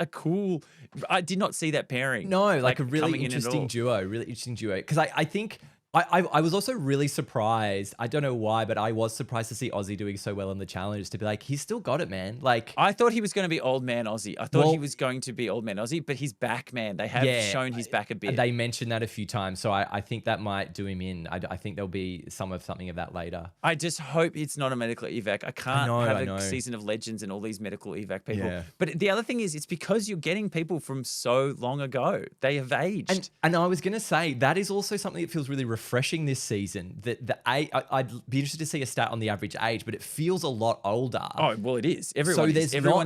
I did not see that pairing. No, like a really interesting duo, Because I think I was also really surprised. I don't know why, but I was surprised to see Ozzy doing so well in the challenge, to be like, he's still got it, man. Like, I thought he was going to be old man Ozzy. I thought he was going to be old man Ozzy, but he's back, man. They have shown his back a bit. They mentioned that a few times, so I think that might do him in. I think there'll be something of that later. I just hope it's not a medical evac. I can't have a season of legends and all these medical evac people. Yeah. But the other thing is, it's because you're getting people from so long ago. They have aged. And I was going to say, that is also something that feels really refreshing this season. That I'd be interested to see a stat on the average age, but it feels a lot older. Oh, well, it is. Everyone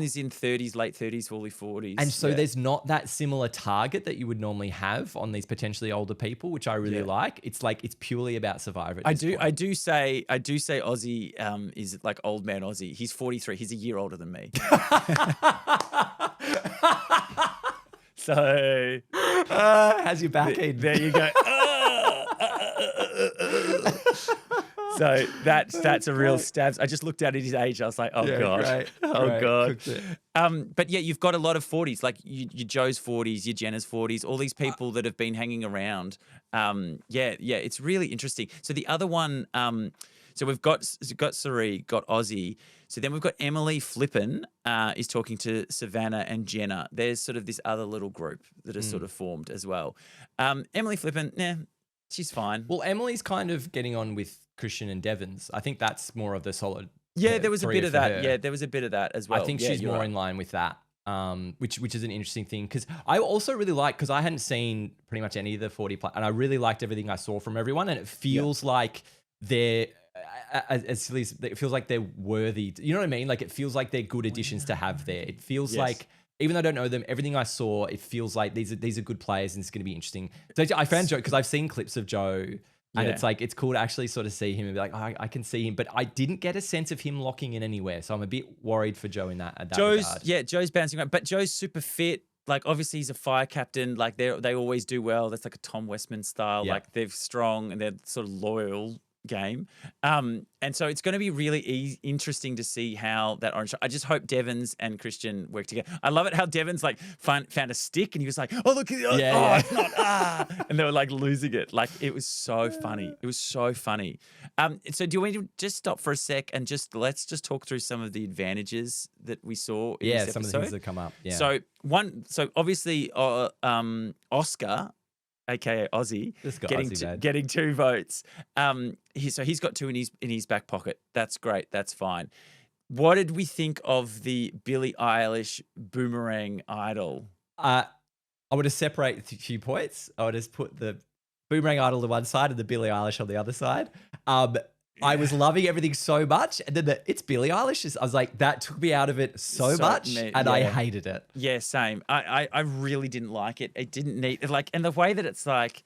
is in 30s, late 30s, early 40s. And so there's not that similar target that you would normally have on these potentially older people, which I really like. It's like, it's purely about Survivor. I do say Ozzy is like old man Ozzy. He's 43. He's a year older than me. So how's your back in? There you go. So that's a real stabs. I just looked at his age. I was like, oh god, great. God. But you've got a lot of 40s, like your Joe's 40s, your Jenna's 40s, all these people that have been hanging around. It's really interesting. So the other one, so we've got Suri, got Ozzy. So then we've got Emily Flippin is talking to Savannah and Jenna. There's sort of this other little group that is sort of formed as well. Emily Flippin, she's fine. Well, Emily's kind of getting on with Christian and Devon's. I think that's more of the solid. Yeah, there was a bit of that. Her. Yeah, there was a bit of that as well. I think she's more in line with that, which is an interesting thing. Because I also really like, because I hadn't seen pretty much any of the 40 and I really liked everything I saw from everyone, and it feels like they're as silly as it feels like they're worthy. You know what I mean? Like, it feels like they're good additions to have there. It feels like, even though I don't know them, everything I saw, it feels like these are good players and it's going to be interesting. So I found Joe, because I've seen clips of Joe, and it's like, it's cool to actually sort of see him and be like, I can see him, but I didn't get a sense of him locking in anywhere. So I'm a bit worried for Joe in that regard. Joe's bouncing around, but Joe's super fit. Like, obviously he's a fire captain. Like, they always do well. That's like a Tom Westman style. Yeah. Like, they're strong and they're sort of loyal game. And so it's going to be really interesting to see how that orange. I just hope Devons and Christian work together. I love it how Devons like found a stick and he was like, oh look, it's not and they were like losing it. Like, it was so funny. It was so funny. So do you want to just stop for a sec and let's just talk through some of the advantages that we saw in this episode? Some of the things that come up. Yeah. So obviously Oscar, aka Ozzy, getting 2 votes. He's got 2 in his back pocket. That's great. That's fine. What did we think of the Billie Eilish Boomerang Idol? I would have separated a few points. I would have put the Boomerang Idol to one side and the Billie Eilish on the other side. I was loving everything so much, and then it's Billie Eilish. I was like, that took me out of it so much, and I hated it. Yeah, same. I really didn't like it. It didn't need and the way that it's like,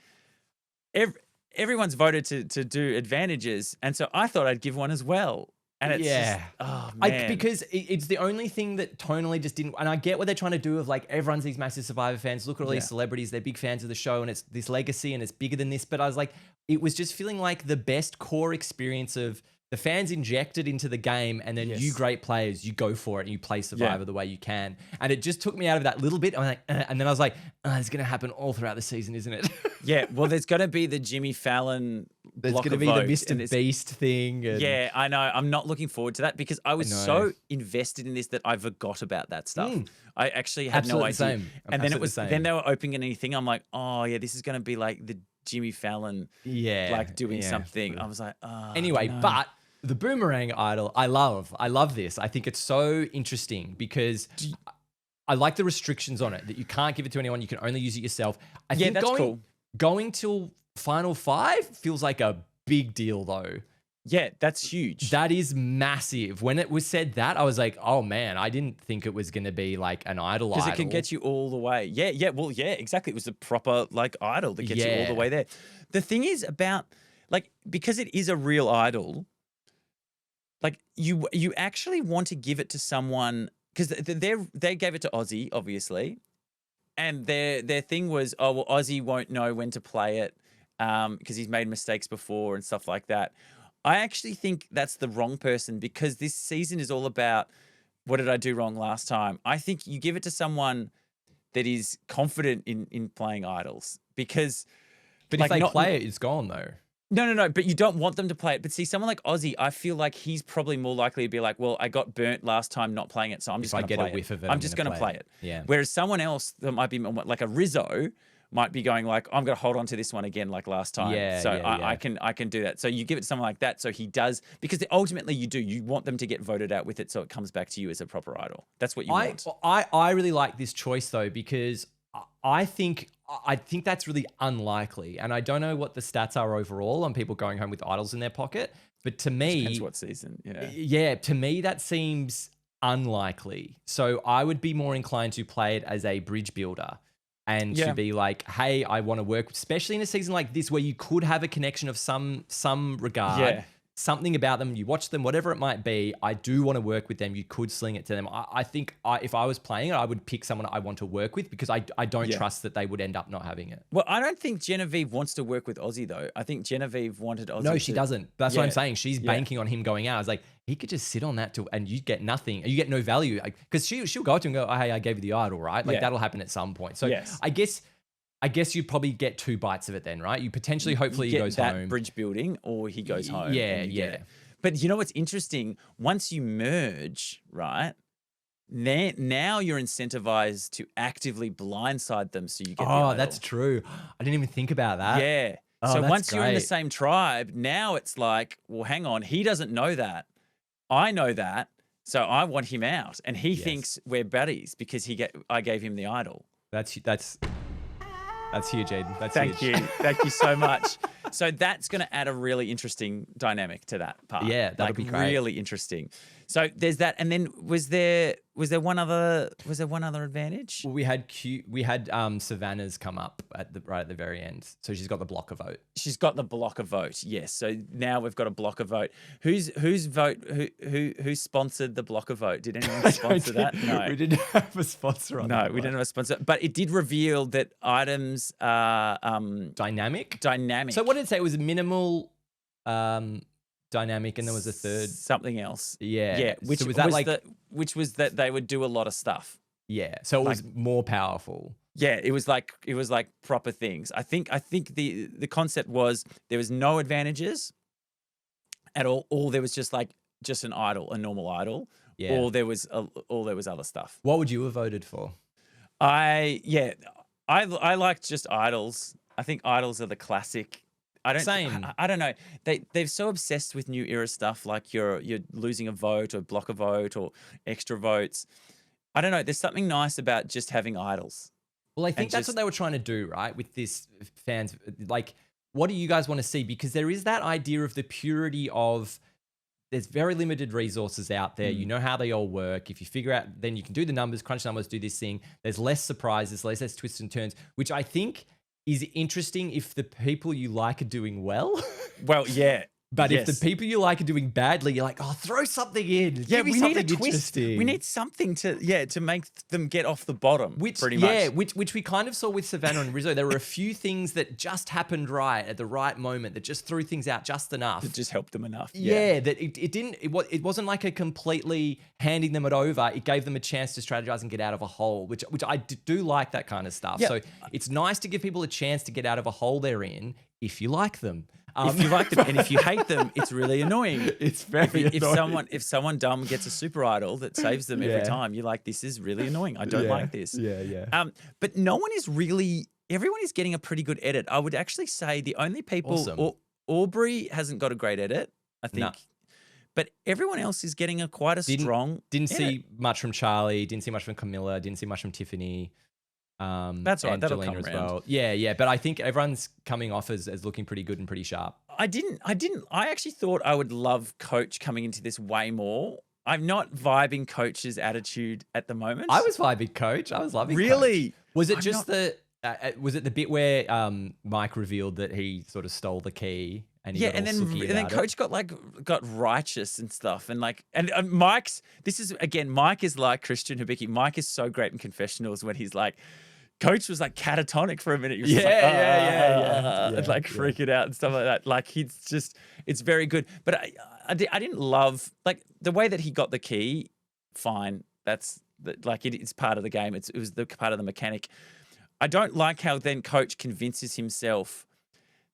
everyone's voted to do advantages, and so I thought I'd give one as well. And it's just, oh man, because it's the only thing that tonally just didn't. And I get what they're trying to do of like, everyone's these massive Survivor fans. Look at all these celebrities; they're big fans of the show, and it's this legacy, and it's bigger than this. But I was like, it was just feeling like the best core experience of the fans injected into the game, and then you great players, you go for it and you play Survivor the way you can. And it just took me out of that little bit. I'm like, and then I was like, it's going to happen all throughout the season, isn't it? Yeah. Well, there's going to be the Jimmy Fallon. There's going to be the Mr. Beast thing. And yeah, I know. I'm not looking forward to that because I was so invested in this that I forgot about that stuff. I actually had no idea. Same. And then they were opening anything. I'm like, oh yeah, this is going to be like the Jimmy Fallon, like doing something. I was like, oh. Anyway, but the Boomerang Idol, I love this. I think it's so interesting because I like the restrictions on it, that you can't give it to anyone. You can only use it yourself. I think that's cool. Going till final 5 feels like a big deal though. Yeah, that's huge. That is massive. When it was said that, I was like, oh man, I didn't think it was going to be like an idol. Because it can get you all the way. Yeah. Well, yeah, exactly. It was a proper like idol that gets you all the way there. The thing is about like, because it is a real idol, like you actually want to give it to someone, because they gave it to Ozzy, obviously. And their thing was, oh, well, Ozzy won't know when to play it because he's made mistakes before and stuff like that. I actually think that's the wrong person, because this season is all about, what did I do wrong last time? I think you give it to someone that is confident in playing idols, because... But like, if they play it, it's gone though. No. But you don't want them to play it. But see, someone like Ozzy, I feel like he's probably more likely to be like, well, I got burnt last time not playing it, so I'm just going to play it. If I get a whiff of it, I'm just going to play it. Yeah. Whereas someone else that might be like a Rizzo might be going like, I'm going to hold on to this one again like last time. I can do that. So you give it to someone like that, so he does, because ultimately you want them to get voted out with it, so it comes back to you as a proper idol. That's what you want. I really like this choice though, because I think that's really unlikely, and I don't know what the stats are overall on people going home with idols in their pocket. But to me, depends what season. To me that seems unlikely. So I would be more inclined to play it as a bridge builder, and to be like, hey, I want to work, especially in a season like this where you could have a connection of some regard. Yeah. Something about them, you watch them, whatever it might be, I do want to work with them. You could sling it to them. I think if I was playing it, I would pick someone I want to work with, because I don't trust that they would end up not having it. Well, I don't think Genevieve wants to work with Ozzy, though. I think Genevieve wanted Ozzy. No, she doesn't. That's what I'm saying. She's banking on him going out. I was like, he could just sit on that and you get nothing. You get no value. Because she'll go up to him and go, oh, hey, I gave you the idol, right? Like that'll happen at some point. So I guess you probably get 2 bites of it then, right? You potentially, hopefully he goes home. Bridge building, or he goes home. Yeah. But you know what's interesting? Once you merge, right, now you're incentivized to actively blindside them so you get the idol. That's true. I didn't even think about that. Yeah. So once you're in the same tribe, now it's like, well, hang on, he doesn't know that. I know that, so I want him out. And he thinks we're buddies because I gave him the idol. That's huge, Aiden. Thank you. Thank you so much. So that's going to add a really interesting dynamic to that part. Yeah, that'll be great. Really interesting. So there's that, and then was there one other advantage? Well, we had Savannah's come up right at the very end, so she's got the blocker vote. She's got the blocker vote. Yes. So now we've got a blocker vote. Whose vote? Who sponsored the blocker vote? Did anyone sponsor that? No, we didn't have a sponsor on that. No, we didn't have a sponsor, but it did reveal that items are dynamic. Dynamic. So what did it say? It was minimal. Dynamic, and there was a third something else. Yeah. Which so was that which was that they would do a lot of stuff. Yeah. So it was more powerful. Yeah, it was like proper things. I think the concept was there was no advantages at all. Or there was just an idol, a normal idol. Yeah. Or there was other stuff. What would you have voted for? I like just idols. I think idols are the classic. I don't know. They're so obsessed with new era stuff, like you're losing a vote or block a vote or extra votes. I don't know. There's something nice about just having idols. Well, I think that's what they were trying to do, right? With this fans, like, what do you guys want to see? Because there is that idea of the purity of there's very limited resources out there. You know how they all work. If you figure out, then you can do the numbers, crunch numbers, do this thing. There's less surprises, less twists and turns, which I think is interesting if the people you like are doing well. Well, yeah. But if the people you like are doing badly, you're like, oh, throw something in. Yeah, we need a twist. We need something to make them get off the bottom, pretty much. Yeah, which we kind of saw with Savannah and Rizzo. There were a few things that just happened right at the right moment that just threw things out just enough. That just helped them enough. Yeah, that it wasn't like a completely handing them it over. It gave them a chance to strategize and get out of a hole, which I do like that kind of stuff. Yeah. So it's nice to give people a chance to get out of a hole they're in if you like them. If you like them, and if you hate them, it's really annoying. It's very annoying. If someone dumb gets a super idol that saves them every time, you're like, this is really annoying. I don't like this. Yeah. But no one is really. Everyone is getting a pretty good edit. I would actually say the only people. Awesome. Aubrey hasn't got a great edit, I think. No. But everyone else is getting quite a strong. Didn't see much from Charlie. Didn't see much from Camilla. Didn't see much from Tiffany. That's all right. That'll come as around. well. Yeah. But I think everyone's coming off as looking pretty good and pretty sharp. I actually thought I would love Coach coming into this way more. I'm not vibing Coach's attitude at the moment. I was vibing Coach. I was loving really. Coach. Was it just was it the bit where Mike revealed that he sort of stole the key and he got all sooky about then Coach got righteous and stuff and Mike's Mike is like Christian Hibiki. Mike is so great in confessionals when he's like. Coach was like catatonic for a minute. He was freaking out and stuff like that. Like it's very good. But I didn't love like the way that he got the key. Fine, it's part of the game. It was the part of the mechanic. I don't like how then Coach convinces himself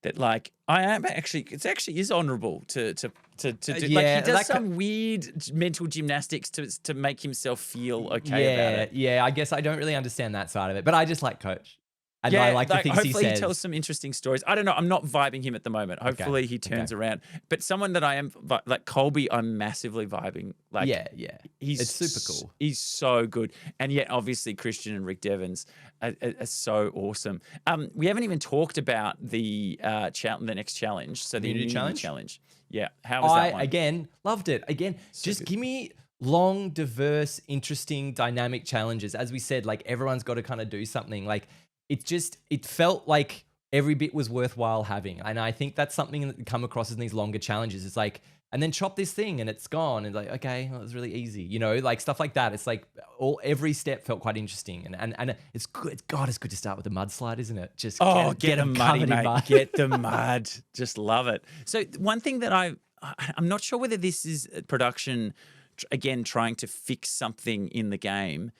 that like it actually is honourable to do. Like he does some weird mental gymnastics to make himself feel okay about it. Yeah, I guess I don't really understand that side of it, but I just like Coach. And I like the things he says. Hopefully he tells some interesting stories. I don't know. I'm not vibing him at the moment. Hopefully he turns around. But someone that I am, like Colby, I'm massively vibing. Like, it's super cool. He's so good. And yet, obviously, Christian and Rick Devens are so awesome. We haven't even talked about the next challenge. So the immunity challenge. Yeah. How was that one? Again, loved it. Again, just give me long, diverse, interesting, dynamic challenges. As we said, like everyone's got to kind of do something. Like, it felt like every bit was worthwhile having. And I think that's something that come across in these longer challenges. It's like, and then chop this thing and it's gone. And like, okay, well, it was really easy. You know, like stuff like that. It's like every step felt quite interesting. And it's good. God, it's good to start with the mudslide, isn't it? Just get them muddy, mate. Get the mud. Just love it. So one thing that I'm not sure whether this is production, again, trying to fix something in the game.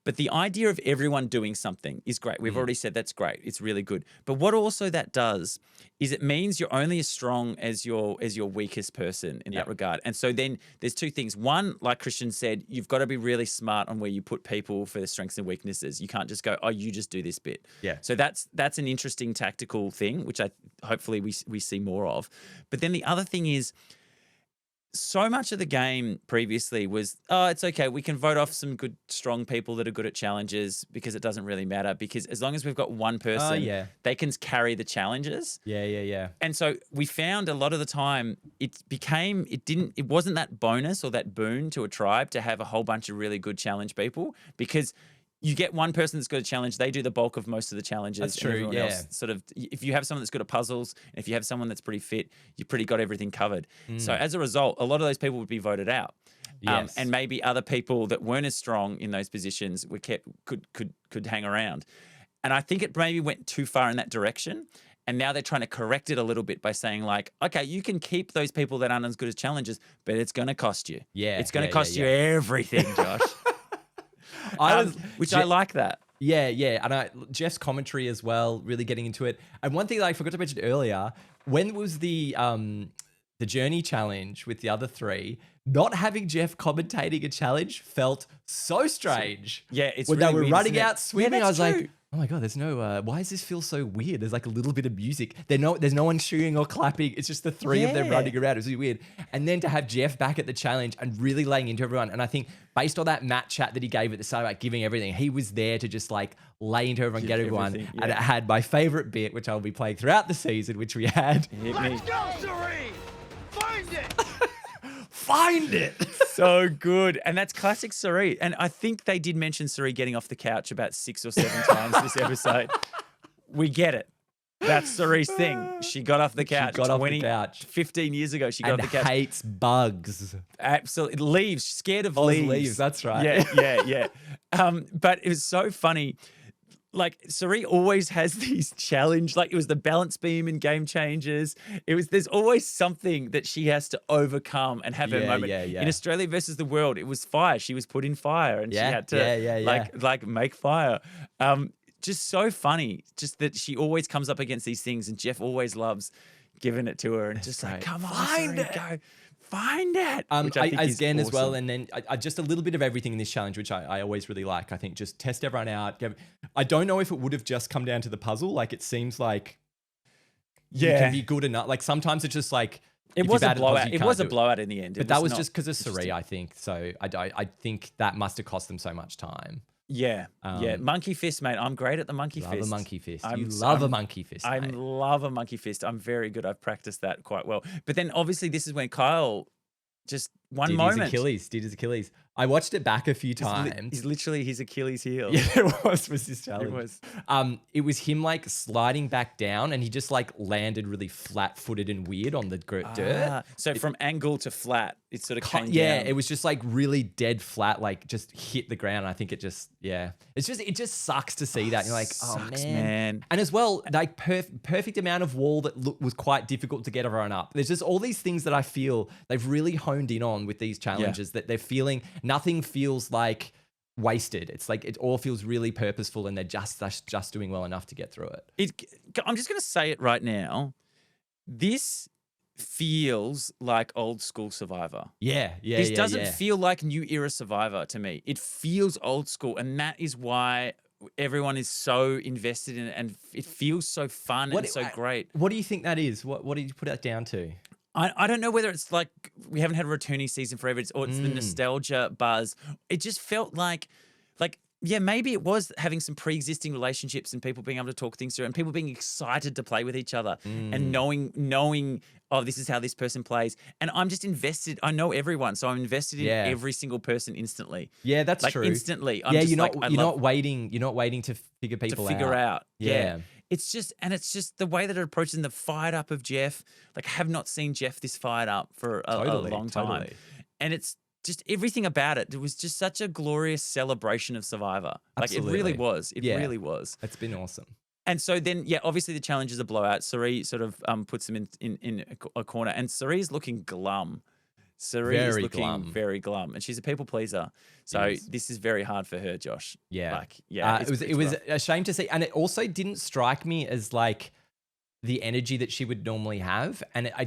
But the idea of everyone doing something is great. We've already said that's great. It's really good. But what also that does is it means you're only as strong as your weakest person in that regard. And so then there's two things. One, like Christian said, you've got to be really smart on where you put people for their strengths and weaknesses. You can't just go, oh, you just do this bit. Yeah. So that's an interesting tactical thing, which hopefully we see more of. But then the other thing is, so much of the game previously was, it's okay. We can vote off some good, strong people that are good at challenges because it doesn't really matter. Because as long as we've got one person, they can carry the challenges. Yeah. And so we found a lot of the time it wasn't that bonus or that boon to a tribe to have a whole bunch of really good challenge people, because you get one person that's good at challenge, they do the bulk of most of the challenges. That's true, yeah. Else sort of, if you have someone that's good at puzzles, and if you have someone that's pretty fit, you pretty got everything covered. So as a result, a lot of those people would be voted out. Yes. And maybe other people that weren't as strong in those positions could hang around. And I think it maybe went too far in that direction. And now they're trying to correct it a little bit by saying like, okay, you can keep those people that aren't as good as challenges, but it's going to cost you. Yeah. It's going to cost you everything, Josh. I like that. Yeah. And Jeff's commentary as well, really getting into it. And one thing that I forgot to mention earlier, when was the journey challenge with the other three, not having Jeff commentating a challenge felt so strange. It's when really they were weird, running out swimming. I was true. like, oh my God, there's no, why does this feel so weird? There's like a little bit of music. There's no one cheering or clapping. It's just the three of them running around. It was really weird. And then to have Jeff back at the challenge and really laying into everyone. And I think based on that Matt chat that he gave at the start about giving everything, he was there to just like lay into everyone, get everyone. Yeah. And it had my favorite bit, which I'll be playing throughout the season, which we had. Let's go, Serene! Find it! Find it! So good. And that's classic Sari. And I think they did mention Sari getting off the couch about 6 or 7 times this episode. We get it. That's Sari's thing. She got off the couch. 15 years ago, she got off the couch. Hates bugs. Absolutely. Leaves. Scared of leaves. That's right. Yeah. But it was so funny. Like, Sari always has these challenge, like it was the balance beam in Game Changers. There's always something that she has to overcome and have her moment. In Australia versus the world, it was fire. She was put in fire and she had to like make fire. Just so funny, just that she always comes up against these things and Jeff always loves giving it to her and just like, come on, Sari, go. Find it. Again, as well, and then I just a little bit of everything in this challenge, which I always really like. I think just test everyone out. I don't know if it would have just come down to the puzzle. Like it seems like you can be good enough. Like sometimes it's just like it was a blowout. It was a blowout in the end, but that was just because of Sari, I think. So I think that must have cost them so much time. Yeah, monkey fist, mate. I'm great at the monkey fist. Love a monkey fist. You love a monkey fist, I mate. love a monkey fist. I'm very good. I've practiced that quite well. But then obviously this is when Kyle just one moment. Did his Achilles. I watched it back a few times. He's literally his Achilles heel. Yeah, it was his challenge. It was. It was him like sliding back down, and he just like landed really flat-footed and weird on the dirt. So from angle to flat, it sort of came down. Yeah, it was just like really dead flat, like just hit the ground. I think it just it just sucks to see that. And you're like, sucks, man. And as well, like perfect amount of wall that was quite difficult to get everyone up. There's just all these things that I feel they've really honed in on with these challenges that they're feeling. Nothing feels like wasted. It's like it all feels really purposeful, and they're just doing well enough to get through it. I'm just going to say it right now. This feels like old school Survivor. This doesn't feel like new era Survivor to me. It feels old school, and that is why everyone is so invested in it, and it feels so fun and so great. What do you think that is? What did you put that down to? I don't know whether it's like we haven't had a returning season forever, or it's the nostalgia buzz. It just felt like yeah, maybe it was having some pre-existing relationships and people being able to talk things through and people being excited to play with each other and knowing, oh, this is how this person plays. And I'm just invested. I know everyone, so I'm invested in every single person instantly. Yeah, that's true. Instantly. You're not waiting to figure people out. Yeah. It's just the way that it approaches the fired up of Jeff. Like, I have not seen Jeff this fired up for a long time. And it's just everything about it. It was just such a glorious celebration of Survivor. Absolutely. Like, it really was. It really was. It's been awesome. And so then, obviously the challenge is a blowout. Sari sort of puts him in a corner, and Sari's looking glum. Sari is looking very glum, and she's a people pleaser. So this is very hard for her, Josh. Yeah, it was a shame to see, and it also didn't strike me as like the energy that she would normally have. And I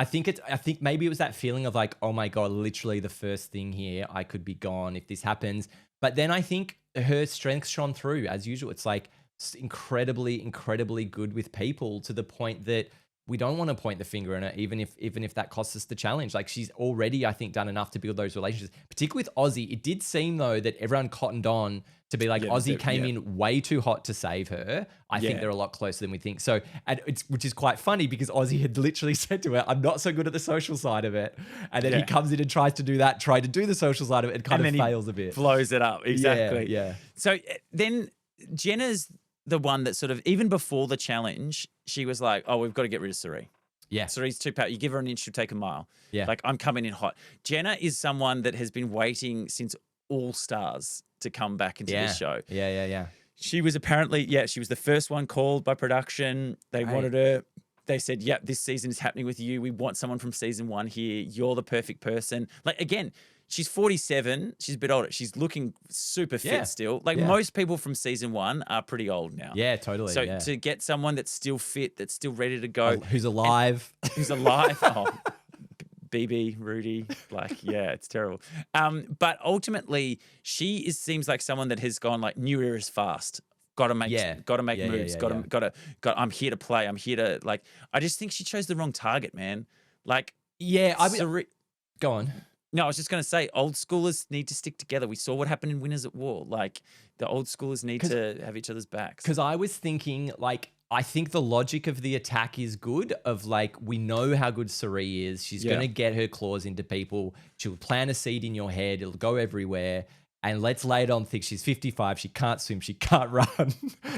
think maybe it was that feeling of like, oh my god, literally the first thing here, I could be gone if this happens. But then I think her strength shone through as usual. It's like incredibly, incredibly good with people to the point that we don't want to point the finger at her, even if that costs us the challenge. Like, she's already, I think, done enough to build those relationships. Particularly with Aussie, it did seem though that everyone cottoned on to be like, Aussie came in way too hot to save her. I think they're a lot closer than we think. So, which is quite funny because Aussie had literally said to her, "I'm not so good at the social side of it," and then he comes in and tries to do the social side of it, and kind of fails a bit. Blows it up exactly. Yeah. So then Jenna's the one that sort of, even before the challenge, she was like, oh, we've got to get rid of Sari. Yeah. Sari's too powerful. You give her an inch, she'll take a mile. Yeah. Like, I'm coming in hot. Jenna is someone that has been waiting since All Stars to come back into this show. Yeah. She was apparently, she was the first one called by production. They wanted her. They said, yep, this season is happening with you. We want someone from season 1 here. You're the perfect person. Like, again, she's 47. She's a bit older. She's looking super fit still. Like, most people from season 1 are pretty old now. Yeah, totally. So to get someone that's still fit, that's still ready to go. Who's alive. BB, Rudy, like, it's terrible. But ultimately, she seems like someone that has gone like, new era is fast. Got to make moves. I'm here to play. I'm here to, like, I just think she chose the wrong target, man. Like, go on. No, I was just going to say, old schoolers need to stick together. We saw what happened in Winners at War. Like, the old schoolers need to have each other's backs. Because I was thinking, like, I think the logic of the attack is good. Of like, we know how good Sari is. She's going to get her claws into people. She'll plant a seed in your head. It'll go everywhere. And let's lay it on thick. She's 55. She can't swim. She can't run.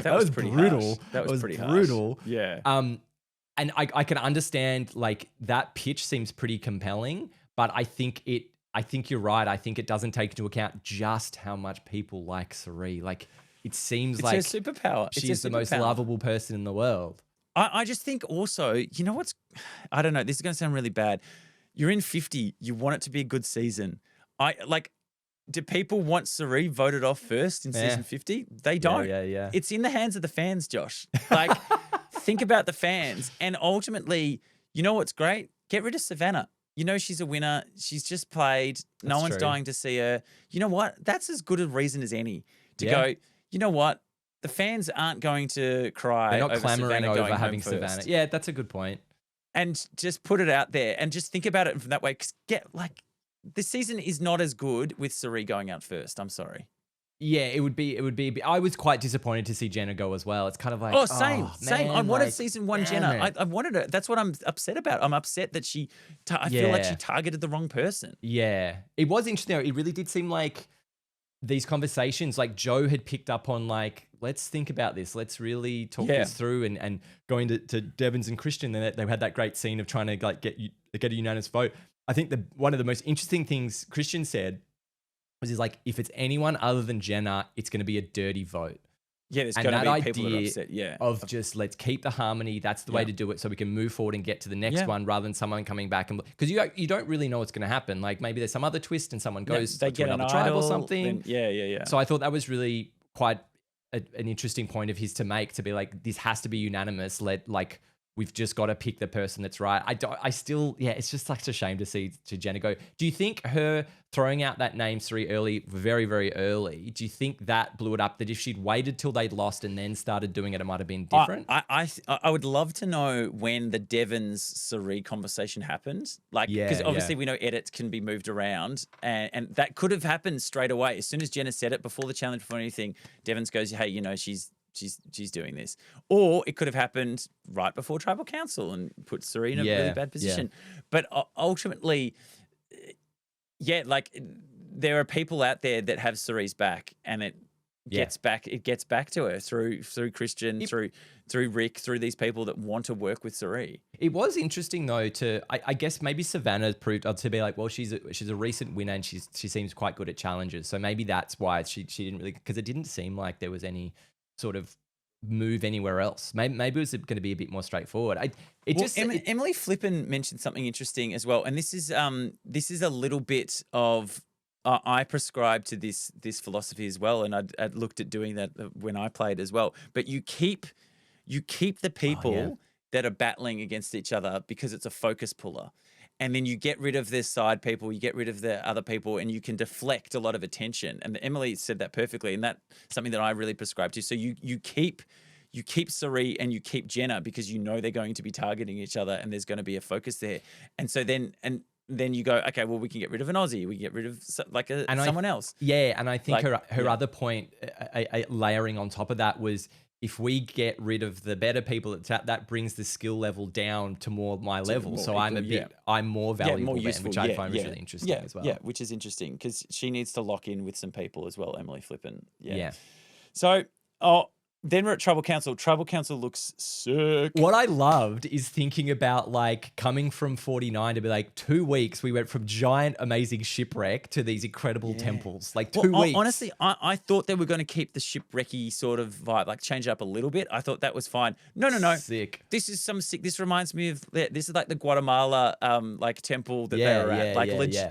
That was pretty brutal. That was pretty brutal. Harsh. Yeah. And I can understand, like, that pitch seems pretty compelling, but I think you're right. I think it doesn't take into account just how much people like Sari. Like, it seems it's like her superpower. She's the most lovable person in the world. I just think also, you know what's, I don't know, this is going to sound really bad. You're in 50. You want it to be a good season. Do people want Sari voted off first in season 50? They don't. Yeah. It's in the hands of the fans, Josh. Like, think about the fans. And ultimately, you know what's great? Get rid of Savannah. You know she's a winner. She's just played. No one's dying to see her. You know what? That's as good a reason as any to go, you know what? The fans aren't going to cry. They're not clamoring over having Savannah. Savannah. Yeah, that's a good point. And just put it out there and just think about it from that way. 'Cause this season is not as good with Sari going out first. I'm sorry. Yeah, it would be. I was quite disappointed to see Jenna go as well. It's kind of like, Oh, same. man, I wanted like, season one damn Jenna. it. I wanted her. That's what I'm upset about. I'm upset that I feel like she targeted the wrong person. Yeah, it was interesting. Though. It really did seem like these conversations, like Joe had picked up on, like, let's think about this. Let's really talk this through, and going to Devon's and Christian. Then they had that great scene of trying to like get a unanimous vote. I think one of the most interesting things Christian said was like, if it's anyone other than Jenna, it's going to be a dirty vote. Yeah, there's going to be people that are upset. Yeah, of just let's keep the harmony. That's the way to do it, so we can move forward and get to the next one, rather than someone coming back and because you don't really know what's going to happen. Like maybe there's some other twist and someone goes they to get another an tribe idol, or something. Yeah. So I thought that was really quite an interesting point of his to make, to be like, this has to be unanimous. We've just got to pick the person that's right. It's just such a shame to see Jenna go. Do you think her throwing out that name 3 early, very, very early, do you think that blew it up? That if she'd waited till they'd lost and then started doing it, it might have been different? I would love to know when the Devon's Sari conversation happened. Like, because obviously we know edits can be moved around, and that could have happened straight away. As soon as Jenna said it, before the challenge, before anything, Devon's goes, hey, she's doing this. Or it could have happened right before Tribal Council and put Sari in a really bad position. But ultimately, like there are people out there that have Sari's back, and it gets back to her through Christian, through Rick, through these people that want to work with Sari. It was interesting though I guess maybe Savannah proved to be like, well, she's a recent winner and she seems quite good at challenges. So maybe that's why she didn't really, because it didn't seem like there was any sort of move anywhere else. Maybe it was going to be a bit more straightforward. Emily Flippen mentioned something interesting as well, and this is a little bit of I prescribe to this philosophy as well, and I'd looked at doing that when I played as well. But you keep the people that are battling against each other because it's a focus puller. And then you get rid of their side people, you get rid of the other people, and you can deflect a lot of attention. And Emily said that perfectly, and that's something that I really prescribe to. So you keep Sari and you keep Jenna because you know they're going to be targeting each other, and there's going to be a focus there. And so then you go, okay, well, we can get rid of an Aussie, we can get rid of someone else. Yeah, and I think her other point, layering on top of that, was, if we get rid of the better people, that brings the skill level down to more my level. So I'm more valuable, more useful, which I find really interesting as well. Yeah, which is interesting because she needs to lock in with some people as well, Emily Flippen. Yeah. So, then we're at Tribal Council. Tribal Council looks sick. What I loved is thinking about like coming from 49 to be like 2 weeks. We went from giant, amazing shipwreck to these incredible temples. Like 2 weeks. Honestly, I thought they were going to keep the shipwrecky sort of vibe, like change it up a little bit. I thought that was fine. No. Sick. This is sick. This reminds me of this is like the Guatemala like temple that they were at.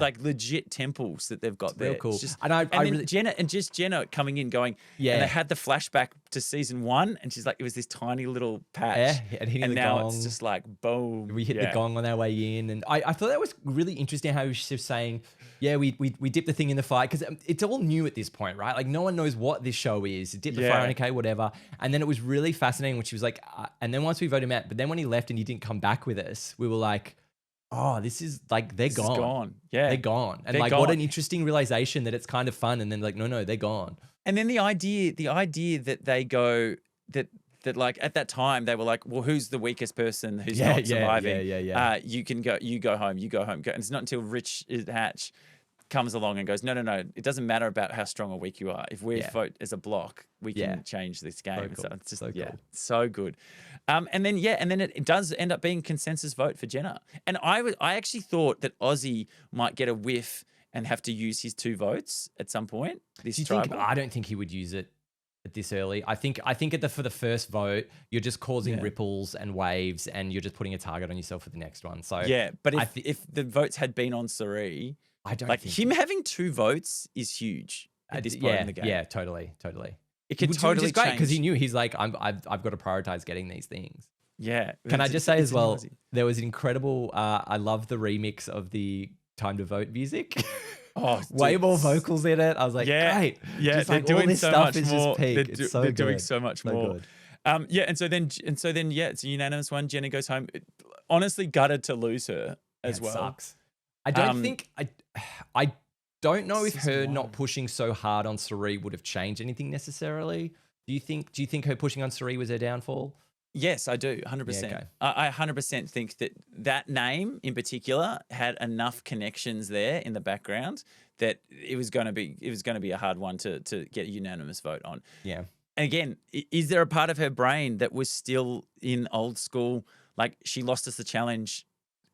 Like legit temples that they've got there. Real cool. Just, and Jenna coming in going, and they had the flashback to season 1, and she's like, it was this tiny little patch, and now gong. It's just like boom. We hit the gong on our way in, and I thought that was really interesting how she was saying, we dipped the thing in the fire, because it's all new at this point, right? Like no one knows what this show is. Dip the fire in, okay, whatever. And then it was really fascinating when she was like, and then once we voted him out, but then when he left and he didn't come back with us, we were like, oh, this is like, they're gone. Yeah, they're gone. And they're like, gone. what an interesting realization that it's kind of fun. And then like, no, they're gone. And then the idea that they go that like at that time they were like, well, who's the weakest person who's not surviving? You go home. And it's not until Rich Hatch comes along and goes, no, it doesn't matter about how strong or weak you are. If we vote as a block, we can change this game. So cool. So it's just so cool. So good. And then it does end up being consensus vote for Jenna. And I actually thought that Ozzy might get a whiff and have to use his 2 votes at some point. I don't think he would use it at this early. I think for the first vote, you're just causing ripples and waves, and you're just putting a target on yourself for the next one. So but if the votes had been on Sari, I don't like think him having 2 votes is huge at this point in the game. Yeah, totally. It could totally is great change because he knew he's like, I've got to prioritize getting these things. Yeah. Can I just say as well, there was incredible. I love the remix of the Time to Vote music. Way more vocals in it. I was like, great. Yeah, just they're like, doing all this so stuff much is more. Just peak. They're doing so much more. Good. And so then, it's a unanimous one. Jenna goes home. Honestly, gutted to lose her as well. Sucks. I don't think don't know if Season her one. not pushing so hard on Sari would have changed anything necessarily. Do you think her pushing on Sari was her downfall? Yes, I do, 100%. Yeah, okay. I 100% think that name in particular had enough connections there in the background that it was going to be a hard one to get a unanimous vote on. Yeah. And again, is there a part of her brain that was still in old school? Like, she lost us the challenge.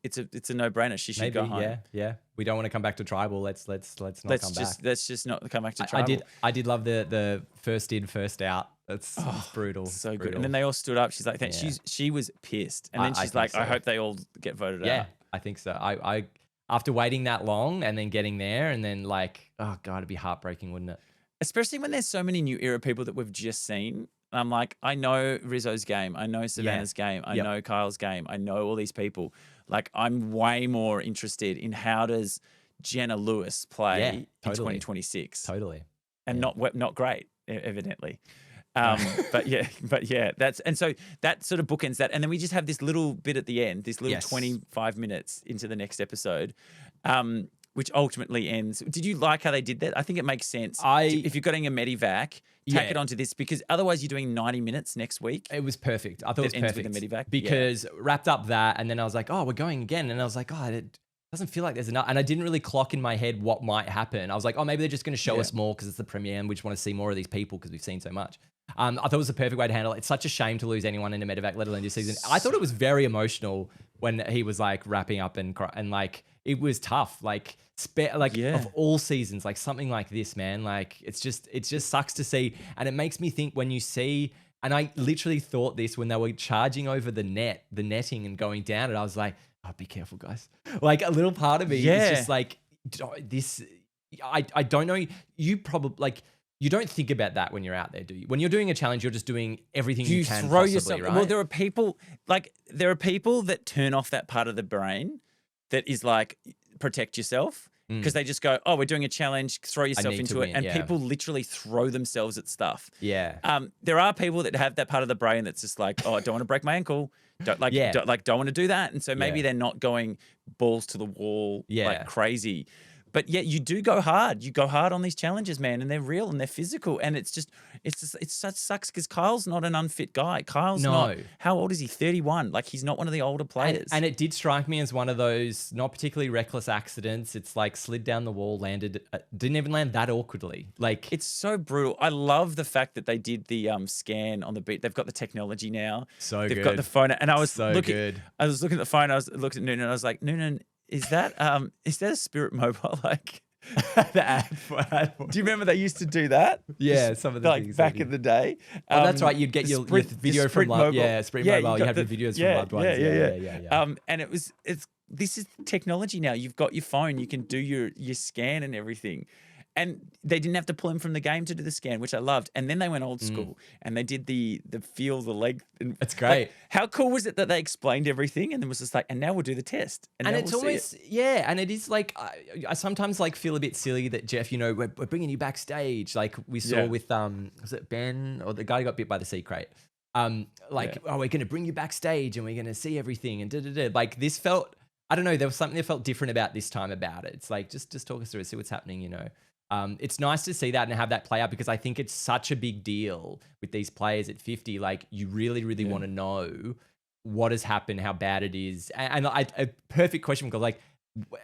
It's a no-brainer. She should go home. Yeah. We don't want to come back to tribal. Let's not come back. Let's just not come back to tribal. I did love the first in, first out. That's brutal. So brutal. good. And then they all stood up. She's like, she was pissed. And then she's like, I hope they all get voted out. Yeah, I think so. I after waiting that long and then getting there and then like, oh God, it'd be heartbreaking, wouldn't it? Especially when there's so many new era people that we've just seen. I'm like, I know Rizzo's game. I know Savannah's game. I know Kyle's game. I know all these people. Like, I'm way more interested in how does Jenna Lewis play in 2026. Totally. And not great, evidently. But yeah, and so that sort of bookends that. And then we just have this little bit at the end, this little 25 minutes into the next episode, which ultimately ends. Did you like how they did that? I think it makes sense. If you're getting a Medivac, tack it onto this, because otherwise you're doing 90 minutes next week. It was perfect. I thought it was perfect. With the Medivac. Because wrapped up that, and then I was like, oh, we're going again. And I was like, oh, it doesn't feel like there's enough. And I didn't really clock in my head what might happen. I was like, oh, maybe they're just going to show us more because it's the premiere and we just want to see more of these people because we've seen so much. I thought it was the perfect way to handle it. It's such a shame to lose anyone in a Medivac, let alone this season. I thought it was very emotional when he was like wrapping up and like it was tough. Like of all seasons, like something like this, man. Like it just sucks to see, and it makes me think when you see. And I literally thought this when they were charging over the netting and going down, and I was like, oh, be careful, guys. Like a little part of me is just like this. I don't know. You probably like. You don't think about that when you're out there, do you? When you're doing a challenge, you're just doing everything you can throw possibly, yourself. right? Well, there are people that turn off that part of the brain that is like, protect yourself, because they just go, oh, we're doing a challenge, throw yourself into it. And people literally throw themselves at stuff. Yeah. There are people that have that part of the brain that's just like, oh, I don't want to break my ankle. Don't want to do that. And so maybe they're not going balls to the wall like crazy. But yeah, you do go hard. You go hard on these challenges, man, and they're real and they're physical. And it such sucks because Kyle's not an unfit guy. Kyle's not. How old is he? 31. Like, he's not one of the older players. And it did strike me as one of those not particularly reckless accidents. It's like slid down the wall, landed, didn't even land that awkwardly. Like, it's so brutal. I love the fact that they did the scan on the beat. They've got the technology now. They've got the phone, and I was looking. I was looking at the phone. I looked at Noonan. And I was like, Noonan. Is that a Spirit Mobile? Like, the ad. Do you remember they used to do that? Yeah, some of the like things back in the day. Oh, that's right. You'd get your video from Mobile. Sprint Mobile. You have your videos from loved ones. Yeah. And this is technology now. You've got your phone. You can do your scan and everything. And they didn't have to pull him from the game to do the scan, which I loved. And then they went old school and they did the feel, the leg. It's great. Like, how cool was it that they explained everything and then was just like, and now we'll do the test. And it's almost, and it is like, I sometimes like feel a bit silly that Jeff, we're bringing you backstage. Like we saw with, was it Ben or the guy who got bit by the sea crate? Oh, we're going to bring you backstage and we're going to see everything and da-da-da. Like this felt, I don't know, there was something that felt different about this time about it. It's like, just talk us through it, see what's happening, It's nice to see that and have that play out because I think it's such a big deal with these players at 50. Like, you really, really want to know what has happened, how bad it is. And a perfect question because, like,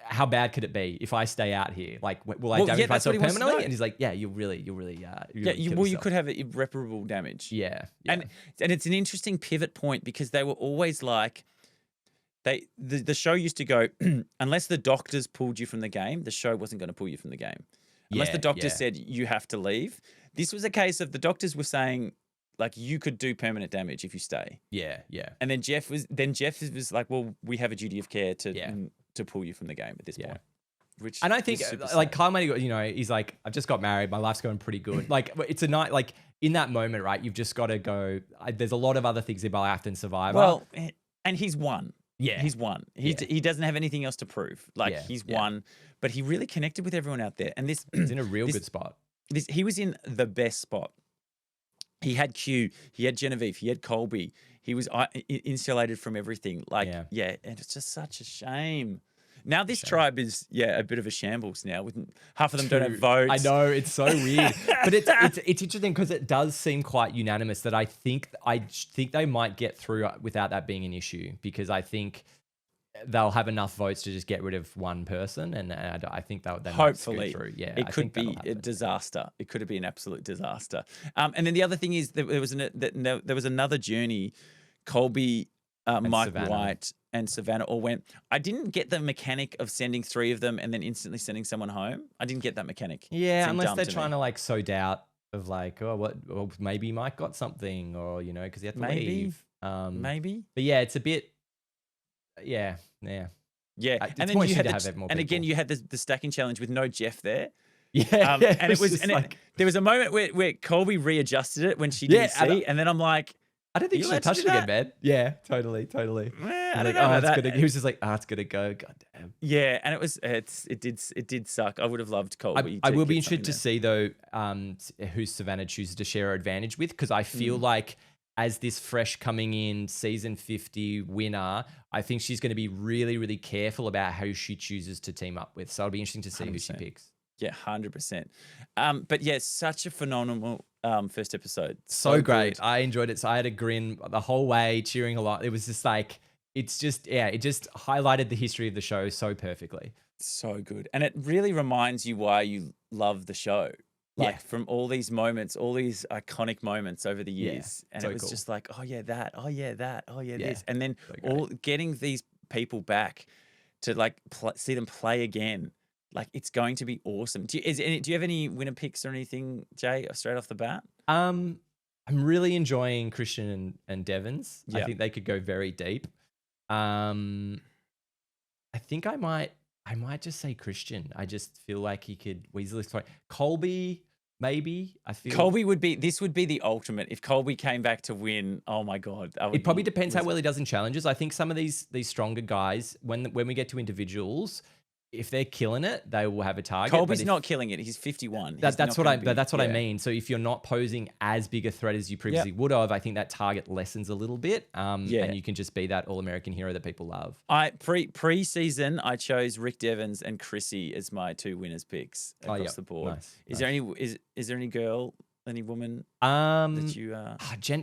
how bad could it be if I stay out here? Like, will I damage myself permanently? And he's like, yeah, you'll really you could have irreparable damage. Yeah. And it's an interesting pivot point because they were always like, the show used to go, unless the doctors pulled you from the game, the show wasn't going to pull you from the game. Unless the doctor said you have to leave. This was a case of the doctors were saying, like, you could do permanent damage if you stay. Yeah. And then Jeff was like, well, we have a duty of care to pull you from the game at this point. Which and I think like Kyle Money, he's like, I've just got married, my life's going pretty good. Like, it's a night, like in that moment, right? You've just got to go. There's a lot of other things in life than Survivor. Well, and he's won. Yeah, he's won. He doesn't have anything else to prove. Like he's won, but he really connected with everyone out there. And this he's in a real good spot. He was in the best spot. He had Q, he had Genevieve, he had Colby. He was insulated from everything. Like, and it's just such a shame Now this tribe is a bit of a shambles now. With half of them don't have votes. I know, it's so weird, but it's interesting because it does seem quite unanimous that I think they might get through without that being an issue, because I think they'll have enough votes to just get rid of one person, and I think they hopefully might scoot through. Yeah, it could be a disaster. It could have been an absolute disaster. And then the other thing is there was another journey. Colby, Mike Savannah. White, and Savannah all went. I didn't get the mechanic of sending 3 of them and then instantly sending someone home. I didn't get that mechanic. Yeah, Seemed unless dumb they're to trying me. to like sow doubt of like, well, maybe Mike got something, or because he had to leave. Maybe. But yeah, it's a bit. Yeah. Yeah, It's and then more you interesting had to have more and again people. you had the stacking challenge with no Jeff there. Yeah, And it was just and like, there was a moment where Colby readjusted it when she didn't and see, and then I'm like, I don't think you she allowed to touched do it again, that? man. Yeah, totally. I I'm don't like, know about it's that. gonna. He was just like, it's gonna go. God damn. Yeah, and it did suck. I would have loved Colby. I to will be get something interested to see though, who Savannah chooses to share her advantage with, because I feel like as this fresh coming in season 50 winner, I think she's going to be really, really careful about who she chooses to team up with. So it'll be interesting to see who she 100%. picks. Yeah, 100%. But yeah, such a phenomenal first episode. So great. good. I enjoyed it. So I had a grin the whole way, cheering a lot. It was just like, it just highlighted the history of the show so perfectly. So good. And it really reminds you why you love the show. Like from all these moments, all these iconic moments over the years. And so it was cool. just like, oh yeah, that, oh yeah, that, oh yeah, Yeah, this. And then so great. all getting these people back to like see them play again. Like it's going to be awesome. Do you have any winner picks or anything, Jay, straight off the bat? I'm really enjoying Christian and Devon's. I Yeah. think they could go very deep. I think I might just say Christian. I just feel like he could easily throw. Colby, maybe. I feel Colby would be the ultimate. If Colby came back to win, oh my God. It probably depends how well he does in challenges. I think some of these stronger guys, when we get to individuals, if they're killing it, they will have a target. Colby's not killing it. He's 51. That's what I mean. So if you're not posing as big a threat as you previously would have, I think that target lessens a little bit. And you can just be that all-American hero that people love. Pre-season, I chose Rick Devens and Chrissy as my 2 winners picks across the board. Nice. Is there any girl, any woman that that you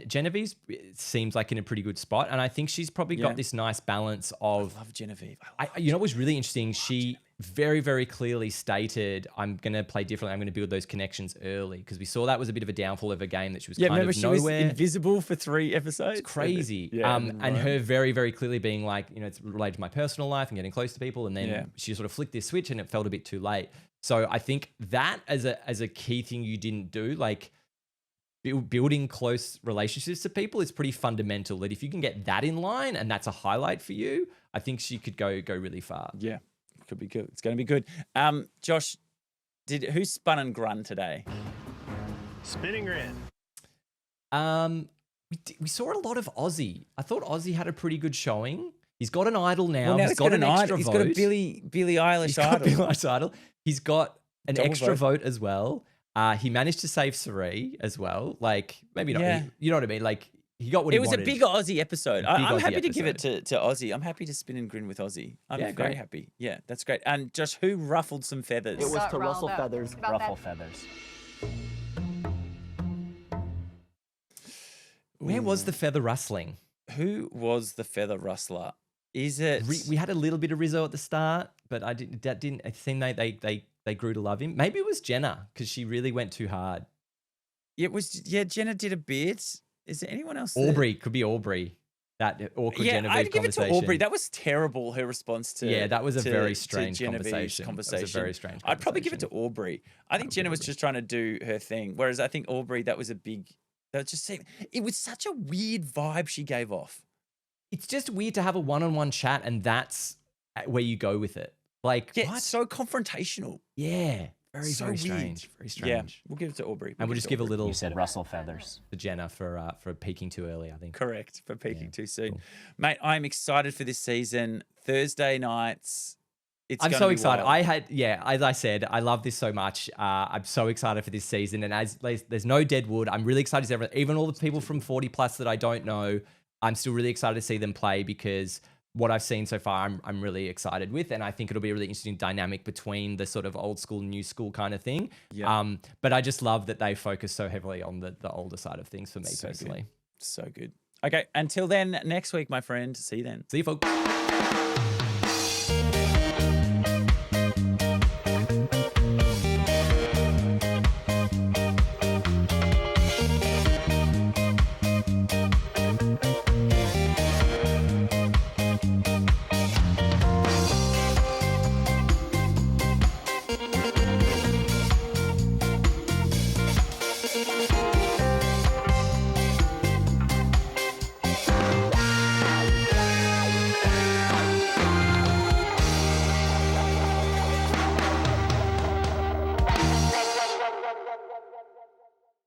Genevieve's seems like in a pretty good spot, and I think she's probably got this nice balance of. I love Genevieve. What was really interesting? She very, very clearly stated, "I'm going to play differently. I'm going to build those connections early," because we saw that was a bit of a downfall of a game that she was kind remember of she nowhere. was invisible for 3 episodes. It's crazy. And And her very, very clearly being like, it's related to my personal life and getting close to people, and then she sort of flicked this switch, and it felt a bit too late. So I think that as a key thing you didn't do, like. Building close relationships to people is pretty fundamental. That if you can get that in line and that's a highlight for you, I think she could go really far. Yeah, could be good. It's going to be good. Josh, who spun and grun today? Spinning grin. We saw a lot of Aussie. I thought Aussie had a pretty good showing. He's got an idol now. Well, now he's got an extra He's vote. got a Billie Eilish He's got idol. a Billie Eilish idol. He's got an Double extra vote. vote as well. He managed to save Sari as well. Like, maybe not. Yeah. You know what I mean? Like, he got what he It was wanted. a big Aussie episode. I'm Aussie happy to give it episode. to Aussie. I'm happy to spin and grin with Aussie. I'm Yeah, very great. happy. Yeah, that's great. And Josh, who ruffled some feathers? It was Got to rustle riled up. feathers, About ruffle that. feathers. Where was the feather rustling? Who was the feather rustler? Is it? We had a little bit of Rizzo at the start, but it seemed they grew to love him. Maybe it was Jenna, because she really went too hard. It was. Yeah, Jenna did a bit. Is there anyone else? Aubrey, could be Aubrey. That awkward Yeah, Genevieve I'd give it conversation. to Aubrey. That was terrible. Her response to That was a to- very to strange Genevieve's conversation. It was a very strange I'd probably give it to conversation. Aubrey. I think Jenna was just trying to do her thing, whereas I think Aubrey that was it was such a weird vibe she gave off. It's just weird to have a one-on-one chat, and that's where you go with it. Like, Yeah, what? it's so confrontational. Yeah, very So very weird. strange. Very Yeah, strange. we'll give it to Aubrey. And we'll just give a little You said rustle feathers. to Jenna for peaking too early, I think. Correct for peaking too soon, cool. mate. I'm excited for this season. Thursday nights. I'm gonna so be excited. wild. As I said, I love this so much. I'm so excited for this season. And as there's no Deadwood, I'm really excited to see everyone, even all the people from 40 plus that I don't know. I'm still really excited to see them play, because what I've seen so far, I'm really excited with, and I think it'll be a really interesting dynamic between the sort of old school, new school kind of thing. Yeah. But I just love that they focus so heavily on the older side of things for me personally. Good. So good. Okay, until then, next week, my friend. See you then. See you, folks.